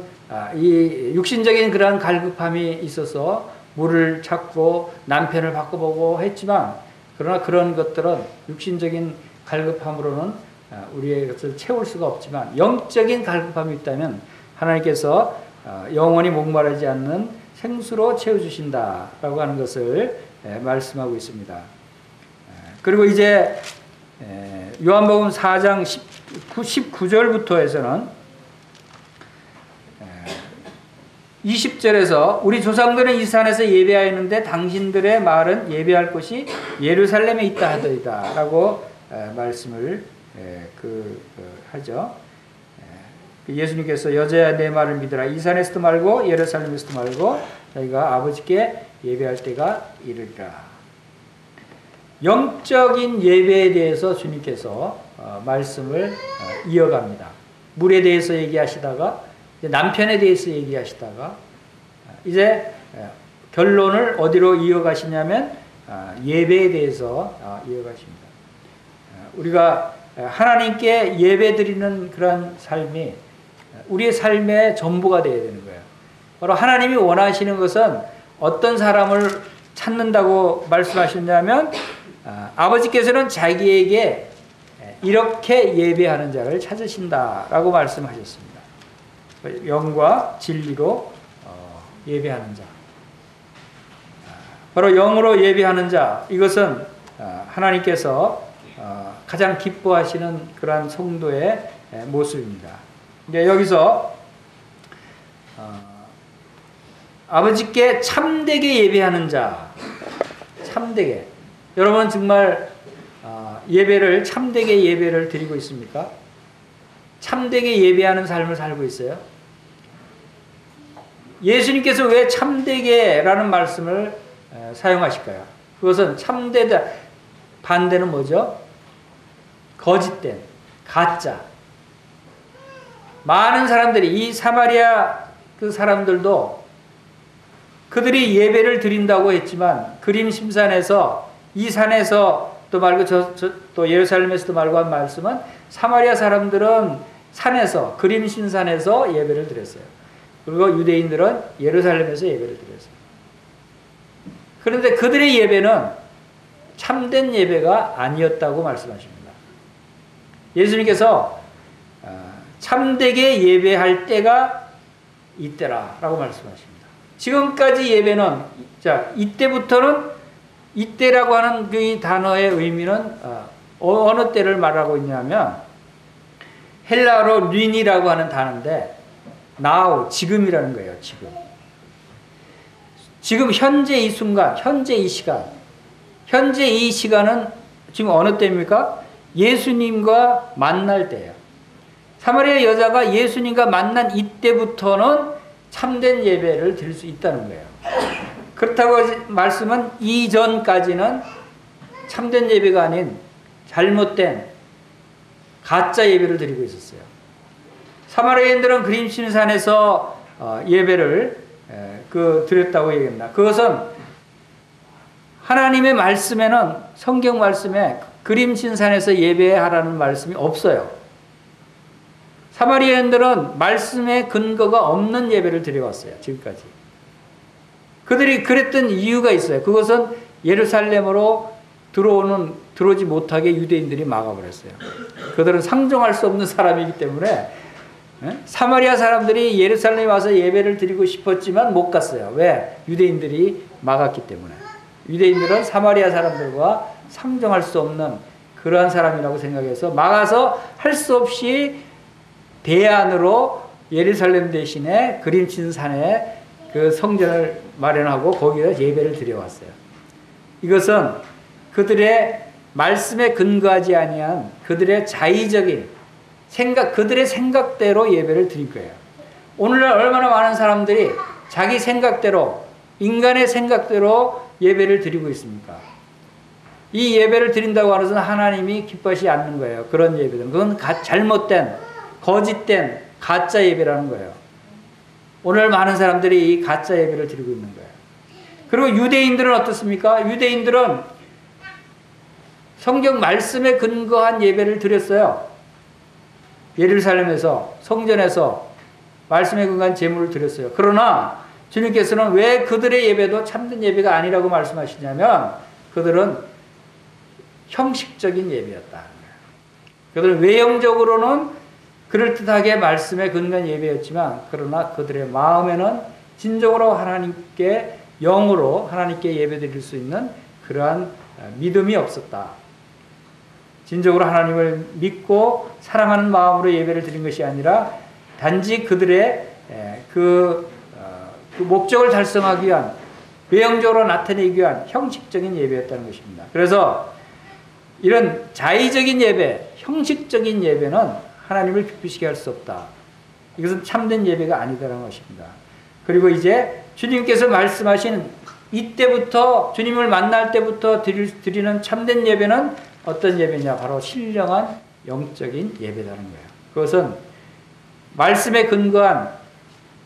S1: 이 육신적인 그러한 갈급함이 있어서 물을 찾고 남편을 바꿔보고 했지만, 그러나 그런 것들은 육신적인 갈급함으로는 우리의 것을 채울 수가 없지만 영적인 갈급함이 있다면 하나님께서 영원히 목마르지 않는 생수로 채워주신다라고 하는 것을 말씀하고 있습니다. 그리고 이제 요한복음 4장 19절부터 해서는 20절에서 우리 조상들은 이 산에서 예배하였는데 당신들의 말은 예배할 곳이 예루살렘에 있다 하더이다 라고 말씀을 하죠. 예수님께서 여자야 내 말을 믿으라. 이 산에서도 말고 예루살렘에서도 말고 저희가 아버지께 예배할 때가 이르리라. 영적인 예배에 대해서 주님께서 말씀을 이어갑니다. 물에 대해서 얘기하시다가 남편에 대해서 얘기하시다가 이제 결론을 어디로 이어가시냐면 예배에 대해서 이어가십니다. 우리가 하나님께 예배드리는 그런 삶이 우리의 삶의 전부가 되어야 되는 거예요. 바로 하나님이 원하시는 것은 어떤 사람을 찾는다고 말씀하셨냐면 아버지께서는 자기에게 이렇게 예배하는 자를 찾으신다라고 말씀하셨습니다. 영과 진리로 예배하는 자. 바로 영으로 예배하는 자. 이것은 하나님께서 가장 기뻐하시는 그러한 성도의 모습입니다. 여기서 아버지께 참되게 예배하는 자. 참되게. 여러분 정말 예배를 참되게 예배를 드리고 있습니까? 참되게 예배하는 삶을 살고 있어요? 예수님께서 왜 참되게라는 말씀을 사용하실까요? 그것은 참되다 반대는 뭐죠? 거짓된, 가짜. 많은 사람들이 이 사마리아 그 사람들도 그들이 예배를 드린다고 했지만 그림심산에서 이 산에서 또 말고 또 예루살렘에서도 말고 한 말씀은 사마리아 사람들은 산에서 그림신산에서 예배를 드렸어요. 그리고 유대인들은 예루살렘에서 예배를 드렸어요. 그런데 그들의 예배는 참된 예배가 아니었다고 말씀하십니다. 예수님께서 참되게 예배할 때가 이때라 라고 말씀하십니다. 지금까지 예배는 이때부터는 이때라고 하는 그 단어의 의미는 어느 때를 말하고 있냐면 헬라어로 린이라고 하는 단어인데 now, 지금이라는 거예요. 지금 현재 이 순간, 현재 이 시간, 현재 이 시간은 지금 어느 때입니까? 예수님과 만날 때예요. 사마리아 여자가 예수님과 만난 이때부터는 참된 예배를 드릴 수 있다는 거예요. 그렇다고 말씀은 이전까지는 참된 예배가 아닌 잘못된 가짜 예배를 드리고 있었어요. 사마리아인들은 그림신산에서 예배를 드렸다고 얘기합니다. 그것은 하나님의 말씀에는, 성경 말씀에 그림진 산에서 예배하라는 말씀이 없어요. 사마리아인들은 말씀에 근거가 없는 예배를 드려왔어요. 지금까지. 그들이 그랬던 이유가 있어요. 그것은 예루살렘으로 들어오지 못하게 유대인들이 막아버렸어요. 그들은 상종할 수 없는 사람이기 때문에 사마리아 사람들이 예루살렘에 와서 예배를 드리고 싶었지만 못 갔어요. 왜? 유대인들이 막았기 때문에. 유대인들은 사마리아 사람들과 상종할 수 없는 그러한 사람이라고 생각해서 막아서 할 수 없이 대안으로 예루살렘 대신에 그림친 산에 그 성전을 마련하고 거기에 예배를 드려왔어요. 이것은 그들의 말씀에 근거하지 아니한 그들의 자의적인 그들의 생각대로 예배를 드린 거예요. 오늘날 얼마나 많은 사람들이 자기 생각대로, 인간의 생각대로 예배를 드리고 있습니까? 이 예배를 드린다고 하는 것은 하나님이 기뻐하지 않는 거예요. 그런 예배들은. 그건 잘못된, 거짓된 가짜 예배라는 거예요. 오늘 많은 사람들이 이 가짜 예배를 드리고 있는 거예요. 그리고 유대인들은 어떻습니까? 유대인들은 성경 말씀에 근거한 예배를 드렸어요. 예루살렘에서, 성전에서 말씀에 근거한 제물을 드렸어요. 그러나 주님께서는 왜 그들의 예배도 참된 예배가 아니라고 말씀하시냐면 그들은 형식적인 예배였다. 그들은 외형적으로는 그럴듯하게 말씀에 근거한 예배였지만 그러나 그들의 마음에는 진정으로 하나님께, 영으로 하나님께 예배드릴 수 있는 그러한 믿음이 없었다. 진정으로 하나님을 믿고 사랑하는 마음으로 예배를 드린 것이 아니라 단지 그들의 그 목적을 달성하기 위한, 외형적으로 나타내기 위한 형식적인 예배였다는 것입니다. 그래서 이런 자의적인 예배, 형식적인 예배는 하나님을 기쁘시게 할 수 없다. 이것은 참된 예배가 아니다라는 것입니다. 그리고 이제 주님께서 말씀하신 이때부터, 주님을 만날 때부터 드리는 참된 예배는 어떤 예배냐? 바로 신령한 영적인 예배라는 거예요. 그것은 말씀에 근거한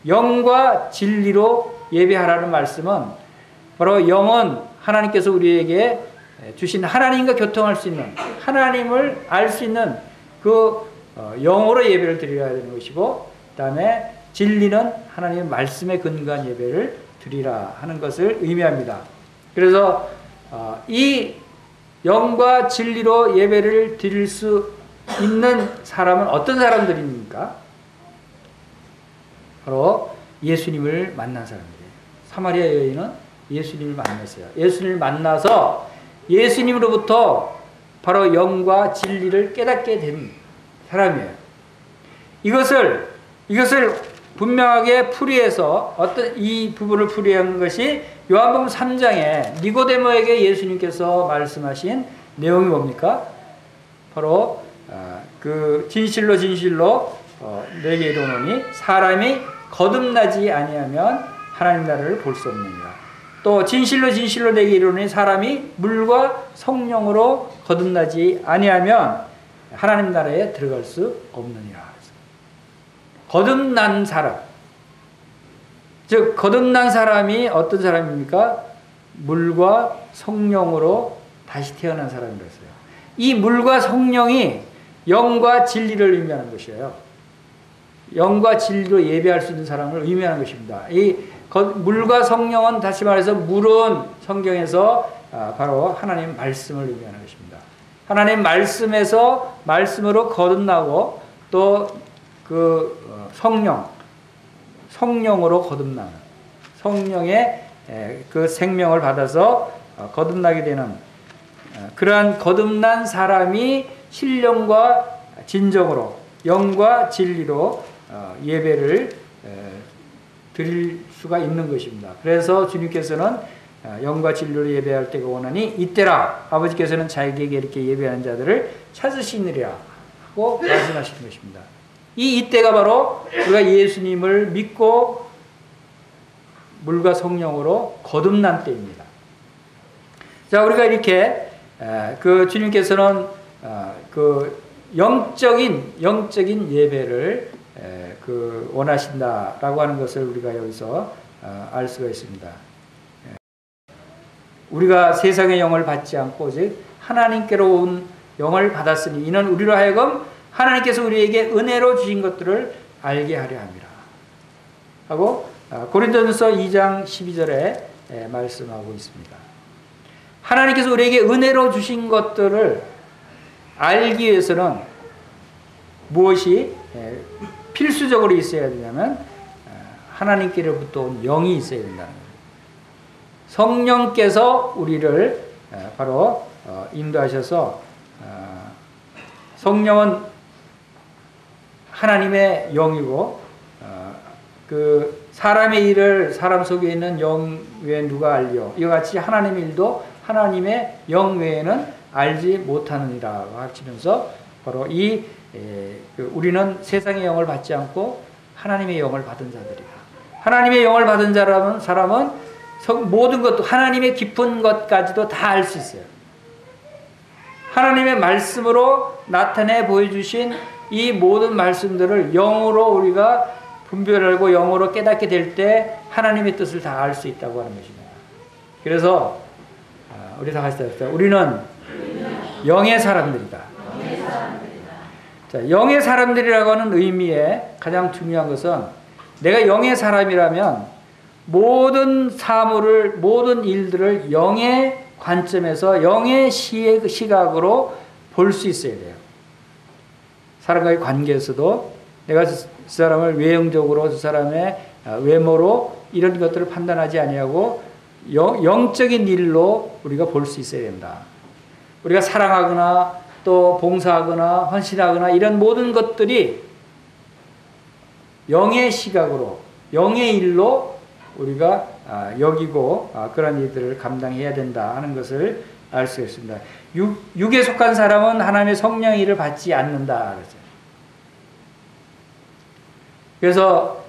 S1: 영과 진리로 예배하라는 말씀은 바로 영은 하나님께서 우리에게 주신 하나님과 교통할 수 있는, 하나님을 알 수 있는 그 영으로 예배를 드려야 되는 것이고, 그 다음에 진리는 하나님의 말씀에 근거한 예배를 드리라 하는 것을 의미합니다. 그래서 이 영과 진리로 예배를 드릴 수 있는 사람은 어떤 사람들입니까? 바로 예수님을 만난 사람들이에요. 사마리아 여인은 예수님을 만났어요. 예수님을 만나서 예수님으로부터 바로 영과 진리를 깨닫게 된 사람이에요. 이것을 분명하게 풀이해서 이 부분을 풀이한 것이 요한복음 3장에 니고데모에게 예수님께서 말씀하신 내용이 뭡니까? 바로 그 진실로 내게 이르노니 사람이 거듭나지 아니하면 하나님 나라를 볼 수 없느니라. 또 진실로 내게 이르노니 사람이 물과 성령으로 거듭나지 아니하면 하나님 나라에 들어갈 수 없느니라. 거듭난 사람, 즉 거듭난 사람이 어떤 사람입니까? 물과 성령으로 다시 태어난 사람이었어요. 이 물과 성령이 영과 진리를 의미하는 것이에요. 영과 진리로 예배할 수 있는 사람을 의미하는 것입니다. 이 물과 성령은 다시 말해서 물은 성경에서 바로 하나님 말씀을 의미하는 것입니다. 하나님 말씀으로 거듭나고 또 그 성령으로 거듭나는, 성령의 그 생명을 받아서 거듭나게 되는 그러한 거듭난 사람이 신령과 진정으로, 영과 진리로 예배를 드릴 수가 있는 것입니다. 그래서 주님께서는 영과 진리로 예배할 때가 오나니 이때라, 아버지께서는 자기에게 이렇게 예배하는 자들을 찾으시느니라 하고 말씀하시는 것입니다. 이때가 바로 우리가 예수님을 믿고 물과 성령으로 거듭난 때입니다. 자, 우리가 이렇게 그 주님께서는 그 영적인 예배를 원하신다라고 하는 것을 우리가 여기서 알 수가 있습니다. 우리가 세상의 영을 받지 않고 오직 하나님께로 온 영을 받았으니 이는 우리로 하여금 하나님께서 우리에게 은혜로 주신 것들을 알게 하려 함이라 하고 고린도전서 2장 12절에 말씀하고 있습니다. 하나님께서 우리에게 은혜로 주신 것들을 알기 위해서는 무엇이 필수적으로 있어야 되냐면 하나님께로부터 온 영이 있어야 된다는 거예요. 성령께서 우리를 바로 인도하셔서 성령은 하나님의 영이고 그 사람의 일을 사람 속에 있는 영 외에 누가 알려 이와 같이 하나님의 일도 하나님의 영 외에는 알지 못하느니라 하시면서 바로 우리는 세상의 영을 받지 않고 하나님의 영을 받은 자들이다. 하나님의 영을 받은 사람은 모든 것도 하나님의 깊은 것까지도 다 알 수 있어요. 하나님의 말씀으로 나타내 보여주신 이 모든 말씀들을 영으로 우리가 분별하고 영으로 깨닫게 될 때 하나님의 뜻을 다 알 수 있다고 하는 것입니다. 그래서 우리 다 같이 합시다. 우리는 영의 사람들이다. 자, 영의 사람들이라고 하는 의미에 가장 중요한 것은 내가 영의 사람이라면 모든 사물을, 모든 일들을 영의 관점에서 영의 시각으로 볼 수 있어야 돼요. 사람과의 관계에서도 내가 그 사람을 외형적으로, 그 사람의 외모로 이런 것들을 판단하지 아니하고 영적인 일로 우리가 볼 수 있어야 된다. 우리가 사랑하거나 또 봉사하거나 헌신하거나 이런 모든 것들이 영의 시각으로, 영의 일로 우리가 여기고 그런 일들을 감당해야 된다 하는 것을 알 수 있습니다. 육에 속한 사람은 하나님의 성령의 일을 받지 않는다. 그래서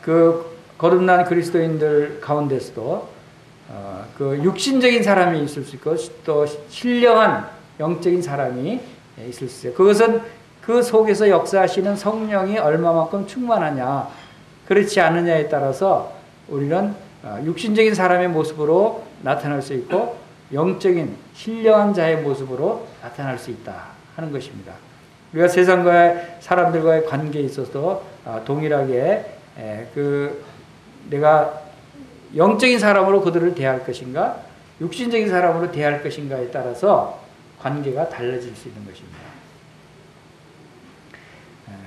S1: 그 거듭난 그리스도인들 가운데서도 그 육신적인 사람이 있을 수 있고 또 신령한 영적인 사람이 있을 수 있어요. 그것은 그 속에서 역사하시는 성령이 얼마만큼 충만하냐, 그렇지 않느냐에 따라서 우리는 육신적인 사람의 모습으로 나타날 수 있고 영적인 신령한 자의 모습으로 나타날 수 있다 하는 것입니다. 우리가 세상과의 사람들과의 관계에 있어서 동일하게 내가 영적인 사람으로 그들을 대할 것인가 육신적인 사람으로 대할 것인가에 따라서 관계가 달라질 수 있는 것입니다.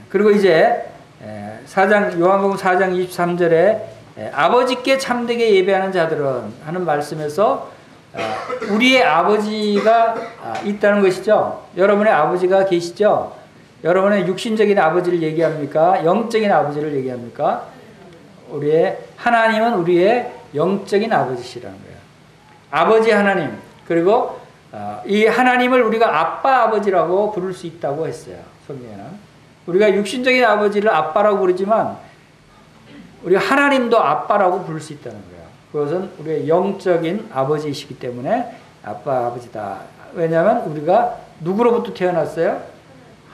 S1: 그리고 이제 요한복음 4장 23절에 아버지께 참되게 예배하는 자들은 하는 말씀에서 우리의 아버지가 있다는 것이죠. 여러분의 아버지가 계시죠. 여러분의 육신적인 아버지를 얘기합니까? 영적인 아버지를 얘기합니까? 하나님은 우리의 영적인 아버지시라는 거예요. 아버지 하나님, 그리고 이 하나님을 우리가 아빠 아버지라고 부를 수 있다고 했어요. 성경에는 우리가 육신적인 아버지를 아빠라고 부르지만 우리가 하나님도 아빠라고 부를 수 있다는 거예요. 그것은 우리의 영적인 아버지이시기 때문에 아빠 아버지다. 왜냐하면 우리가 누구로부터 태어났어요?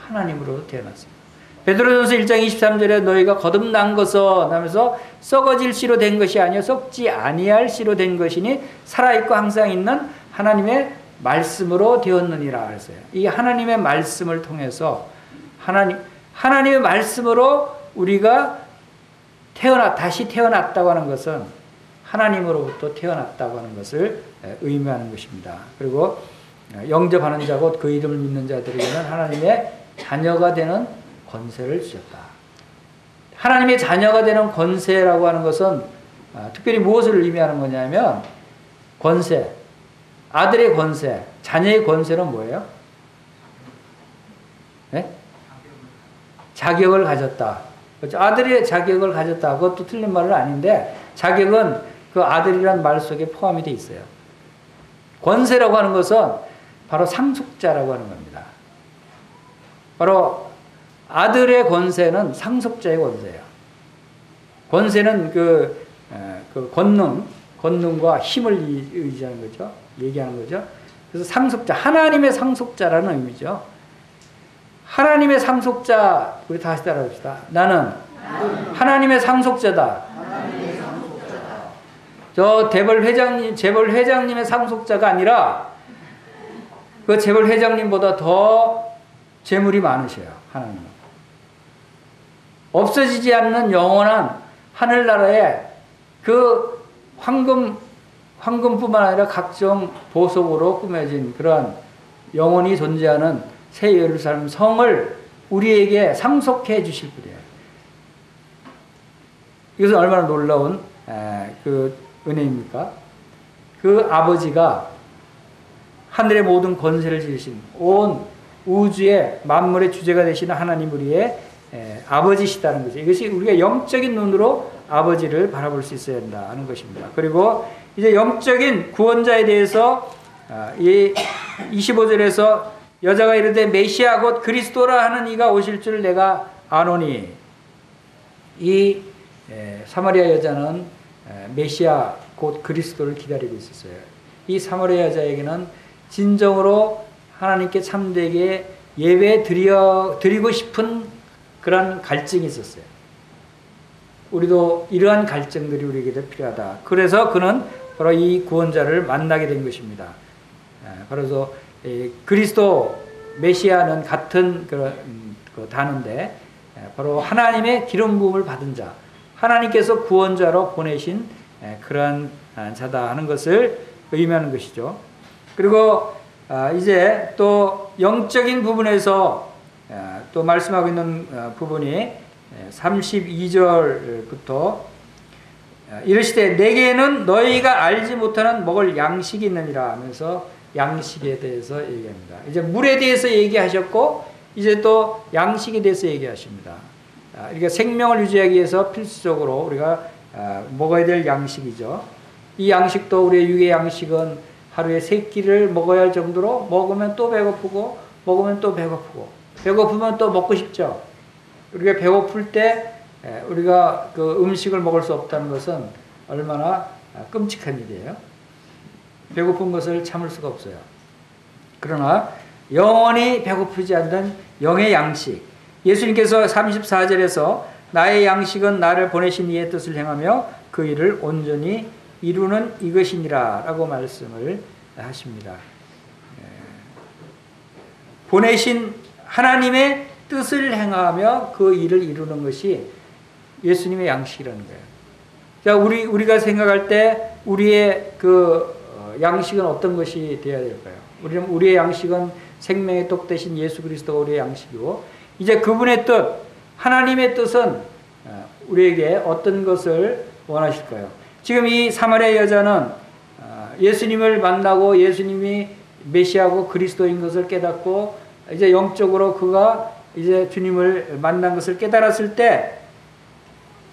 S1: 하나님으로부터 태어났습니다. 베드로전서 1장 23절에 너희가 거듭난 것은 하면서 썩어질 씨로 된 것이 아니요 썩지 아니할 씨로 된 것이니 살아있고 항상 있는 하나님의 말씀으로 되었느니라 그랬어요. 이 하나님의 말씀을 통해서 하나님의 말씀으로 우리가 다시 태어났다고 하는 것은 하나님으로부터 태어났다고 하는 것을 의미하는 것입니다. 그리고 영접하는 자고 그 이름을 믿는 자들에게는 하나님의 자녀가 되는 권세를 주셨다. 하나님의 자녀가 되는 권세라고 하는 것은 특별히 무엇을 의미하는 거냐면 권세, 아들의 권세, 자녀의 권세는 뭐예요? 네? 자격을 가졌다. 그렇죠? 아들의 자격을 가졌다. 그것도 틀린 말은 아닌데 자격은 그 아들이란 말 속에 포함이 되어 있어요. 권세라고 하는 것은 바로 상속자라고 하는 겁니다. 바로 아들의 권세는 상속자의 권세예요. 권세는 그 권능과 힘을 의지하는 거죠. 얘기하는 거죠. 그래서 상속자, 하나님의 상속자라는 의미죠. 하나님의 상속자. 우리 다시 따라합시다. 나는 하나님의 상속자다. 저 재벌 회장님의 상속자가 아니라 그 재벌 회장님보다 더 재물이 많으셔요. 하나님은. 없어지지 않는 영원한 하늘나라에 그 황금뿐만 아니라 각종 보석으로 꾸며진 그러한 영원히 존재하는 새 예루살렘 성을 우리에게 상속해 주실 분이에요. 이것은 얼마나 놀라운 그 은혜입니까? 그 아버지가 하늘의 모든 권세를 지으신 온 우주의 만물의 주제가 되시는 하나님 우리의 아버지시다는 거죠. 이것이 우리가 영적인 눈으로 아버지를 바라볼 수 있어야 한다는 것입니다. 그리고 이제 영적인 구원자에 대해서 이 25절에서 여자가 이르되 메시아 곧 그리스도라 하는 이가 오실 줄 내가 아노니, 이 사마리아 여자는 메시아 곧 그리스도를 기다리고 있었어요. 이 사마리아 여자에게는 진정으로 하나님께 참되게 예배 드리고 싶은 그런 갈증이 있었어요. 우리도 이러한 갈증들이 우리에게도 필요하다. 그래서 그는 바로 이 구원자를 만나게 된 것입니다. 그래서 그리스도 메시아는 같은 그런 단어인데 바로 하나님의 기름 부음을 받은 자, 하나님께서 구원자로 보내신 그런 자다 하는 것을 의미하는 것이죠. 그리고 이제 또 영적인 부분에서 또 말씀하고 있는 부분이 32절부터 이르시되 내게는 너희가 알지 못하는 먹을 양식이 있느니라 하면서 양식에 대해서 얘기합니다. 이제 물에 대해서 얘기하셨고 이제 또 양식에 대해서 얘기하십니다. 그러니까 생명을 유지하기 위해서 필수적으로 우리가 먹어야 될 양식이죠. 이 양식도 우리의 육의 양식은 하루에 3끼를 먹어야 할 정도로 먹으면 또 배고프고 먹으면 또 배고프고 배고프면 또 먹고 싶죠. 우리가 배고플 때 우리가 그 음식을 먹을 수 없다는 것은 얼마나 끔찍한 일이에요. 배고픈 것을 참을 수가 없어요. 그러나 영원히 배고프지 않는 영의 양식, 예수님께서 34절에서 나의 양식은 나를 보내신 이의 뜻을 행하며 그 일을 온전히 이루는 이것이니라 라고 말씀을 하십니다. 보내신 하나님의 뜻을 행하며 그 일을 이루는 것이 예수님의 양식이라는 거예요. 자, 우리가 생각할 때 우리의 그 양식은 어떤 것이 되어야 될까요? 우리의 양식은 생명의 떡 대신 예수 그리스도가 우리의 양식이고, 이제 그분의 뜻, 하나님의 뜻은 우리에게 어떤 것을 원하실까요? 지금 이 사마리아 여자는 예수님을 만나고 예수님이 메시아고 그리스도인 것을 깨닫고 이제 영적으로 그가 이제 주님을 만난 것을 깨달았을 때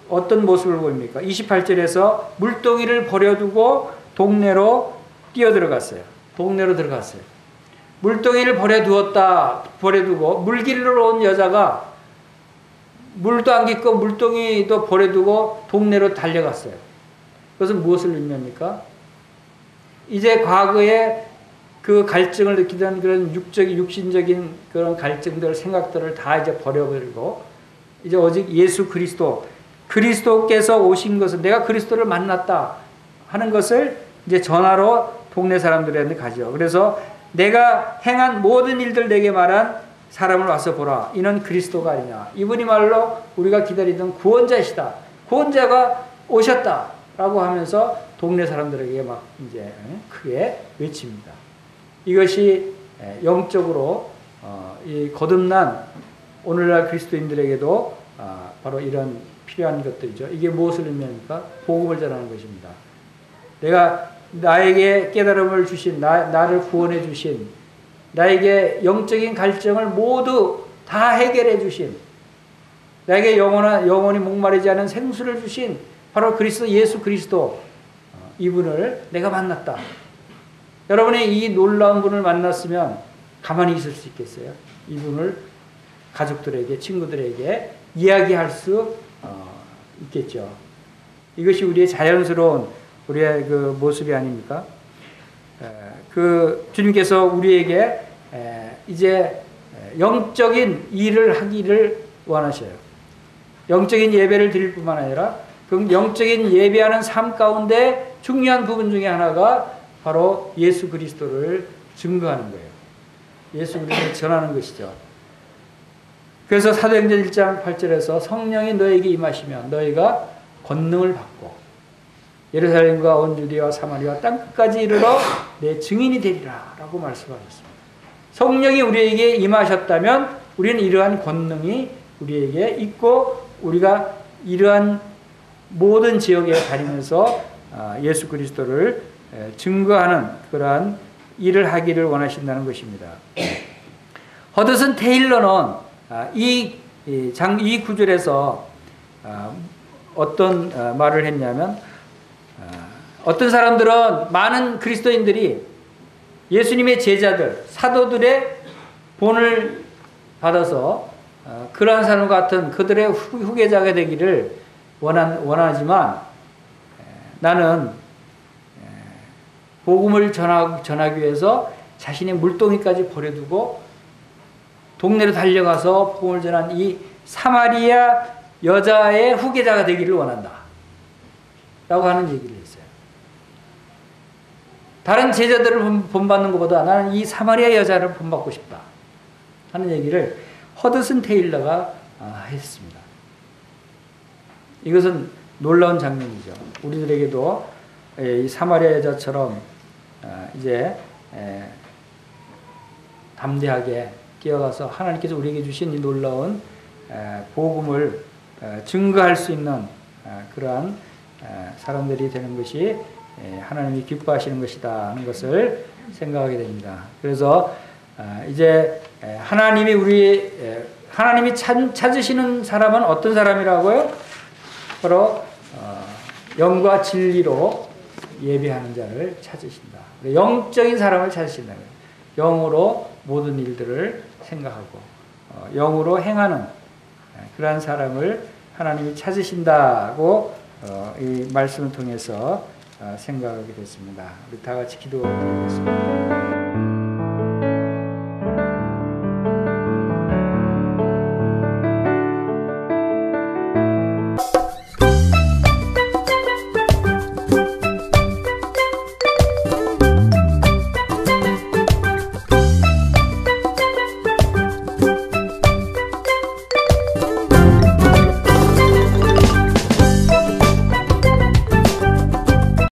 S1: 어떤 모습을 보입니까? 28절에서 물동이를 버려두고 동네로 뛰어들어갔어요. 동네로 들어갔어요. 물동이를 버려두고 물길로 온 여자가 물도 안 깊고 물동이도 버려두고 동네로 달려갔어요. 그것은 무엇을 의미합니까? 이제 과거에 그 갈증을 느끼던 그런 육신적인 그런 갈증들, 생각들을 다 이제 버려버리고 이제 오직 예수 그리스도께서 오신 것은 내가 그리스도를 만났다 하는 것을 이제 전하러 동네 사람들한테 가죠. 그래서 내가 행한 모든 일들 내게 말한 사람을 와서 보라. 이는 그리스도가 아니냐. 이분이 말로 우리가 기다리던 구원자시다. 구원자가 오셨다. 라고 하면서 동네 사람들에게 막 이제 크게 외칩니다. 이것이 영적으로 이 거듭난 오늘날 그리스도인들에게도 바로 이런 필요한 것들이죠. 이게 무엇을 의미합니까? 복음을 전하는 것입니다. 내가 나에게 깨달음을 주신, 나를 구원해 주신, 나에게 영적인 갈증을 모두 다 해결해 주신, 나에게 영원히 목마르지 않은 생수를 주신 바로 그리스도, 예수 그리스도, 이분을 내가 만났다. 여러분이 이 놀라운 분을 만났으면 가만히 있을 수 있겠어요? 이분을 가족들에게, 친구들에게 이야기할 수 있겠죠. 이것이 우리의 자연스러운 우리의 그 모습이 아닙니까? 그 주님께서 우리에게 이제 영적인 일을 하기를 원하셔요. 영적인 예배를 드릴 뿐만 아니라 그 영적인 예배하는 삶 가운데 중요한 부분 중에 하나가 바로 예수 그리스도를 증거하는 거예요. 예수 그리스도를 전하는 것이죠. 그래서 사도행전 1장 8절에서 성령이 너에게 임하시면 너희가 권능을 받고 예루살렘과 온 유대와 사마리아 땅끝까지 이르러 내 증인이 되리라 라고 말씀하셨습니다. 성령이 우리에게 임하셨다면 우리는 이러한 권능이 우리에게 있고 우리가 이러한 모든 지역에 다니면서 예수 그리스도를 증거하는 그러한 일을 하기를 원하신다는 것입니다. 허드슨 테일러는 이 구절에서 어떤 말을 했냐면 어떤 사람들은 많은 그리스도인들이 예수님의 제자들, 사도들의 본을 받아서 그러한 사람 같은 그들의 후계자가 되기를 원하지만 나는 복음을 전하기 위해서 자신의 물동이까지 버려두고 동네로 달려가서 복음을 전한 이 사마리아 여자의 후계자가 되기를 원한다 라고 하는 얘기를 했어요. 다른 제자들을 본받는 것보다 나는 이 사마리아 여자를 본받고 싶다 하는 얘기를 허드슨 테일러가 했습니다. 이것은 놀라운 장면이죠. 우리들에게도 이 사마리아 여자처럼 이제 담대하게 뛰어가서 하나님께서 우리에게 주신 이 놀라운 복음을 증거할 수 있는 그러한 사람들이 되는 것이 하나님이 기뻐하시는 것이다 하는 것을 생각하게 됩니다. 그래서 이제 하나님이 찾으시는 사람은 어떤 사람이라고요? 바로 영과 진리로 예배하는 자를 찾으신다. 영적인 사람을 찾으신다. 영으로 모든 일들을 생각하고 영으로 행하는 그러한 사람을 하나님이 찾으신다고 이 말씀을 통해서 생각하게 됐습니다. 우리 다 같이 기도드리겠습니다.